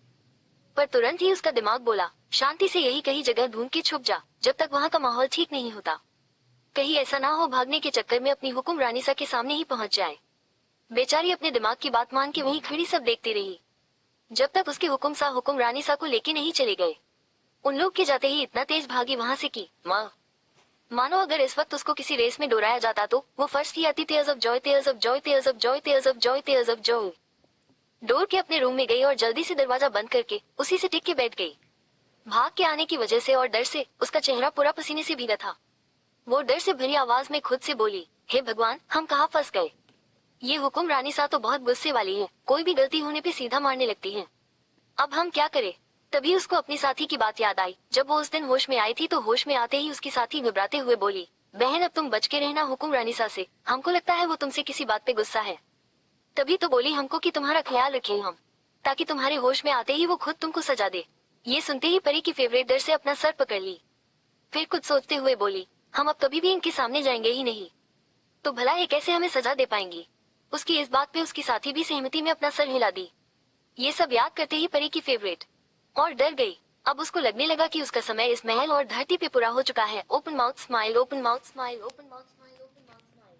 पर तुरंत ही उसका दिमाग बोला, शांति से यही कहीं जगह ढूंढ के छुप जा जब तक वहाँ का माहौल ठीक नहीं होता। कहीं ऐसा ना हो भागने के चक्कर में अपनी हुकुम रानी सा के सामने ही पहुंच जाए। बेचारी अपने दिमाग की बात मान के वहीं खड़ी सब देखती रही जब तक उसके हुकुम सा हुकुम रानी सा को लेके नहीं चले गए। उन लोग के जाते ही इतना तेज भागी वहाँ से कि मानो अगर इस वक्त उसको किसी रेस में दौड़ाया जाता तो वो फर्स्ट ही आती। Tears of joy, tears of joy, tears of joy, tears of joy, tears of Joy. दौड़ के अपने रूम में गई और जल्दी से दरवाजा बंद करके उसी से टिक के बैठ गई। भाग के आने की वजह से और डर से उसका चेहरा पूरा पसीने से भीगा था। वो डर से भरी आवाज में खुद से बोली, हे भगवान, हम कहाँ फंस गए। ये हुकुम रानी सा तो बहुत गुस्से वाली है, कोई भी गलती होने पे सीधा मारने लगती है। अब हम क्या करें? तभी उसको अपनी साथी की बात याद आई। जब वो उस दिन होश में आई थी तो होश में आते ही उसकी साथी घबराते हुए बोली, बहन अब तुम बच के रहना हुकुम रानी सा से, हमको लगता है वो तुमसे किसी बात पे गुस्सा है। तभी तो बोली हमको कि तुम्हारा ख्याल रखें हम, ताकि तुम्हारे होश में आते ही वो खुद तुमको सजा दे। ये सुनते ही परी की फेवरेट डर से अपना सर पकड़ ली। फिर कुछ सोचते हुए बोली, हम अब कभी भी इनके सामने जाएंगे ही नहीं, तो भला ये कैसे हमें सजा दे पाएंगी। उसकी इस बात पे उसकी साथी भी सहमति में अपना सर हिला दी। ये सब याद करते ही परी की फेवरेट और डर गई। अब उसको लगने लगा कि उसका समय इस महल और धरती पे पूरा हो चुका है। Open mouth smile, open mouth smile, open mouth smile, open mouth smile.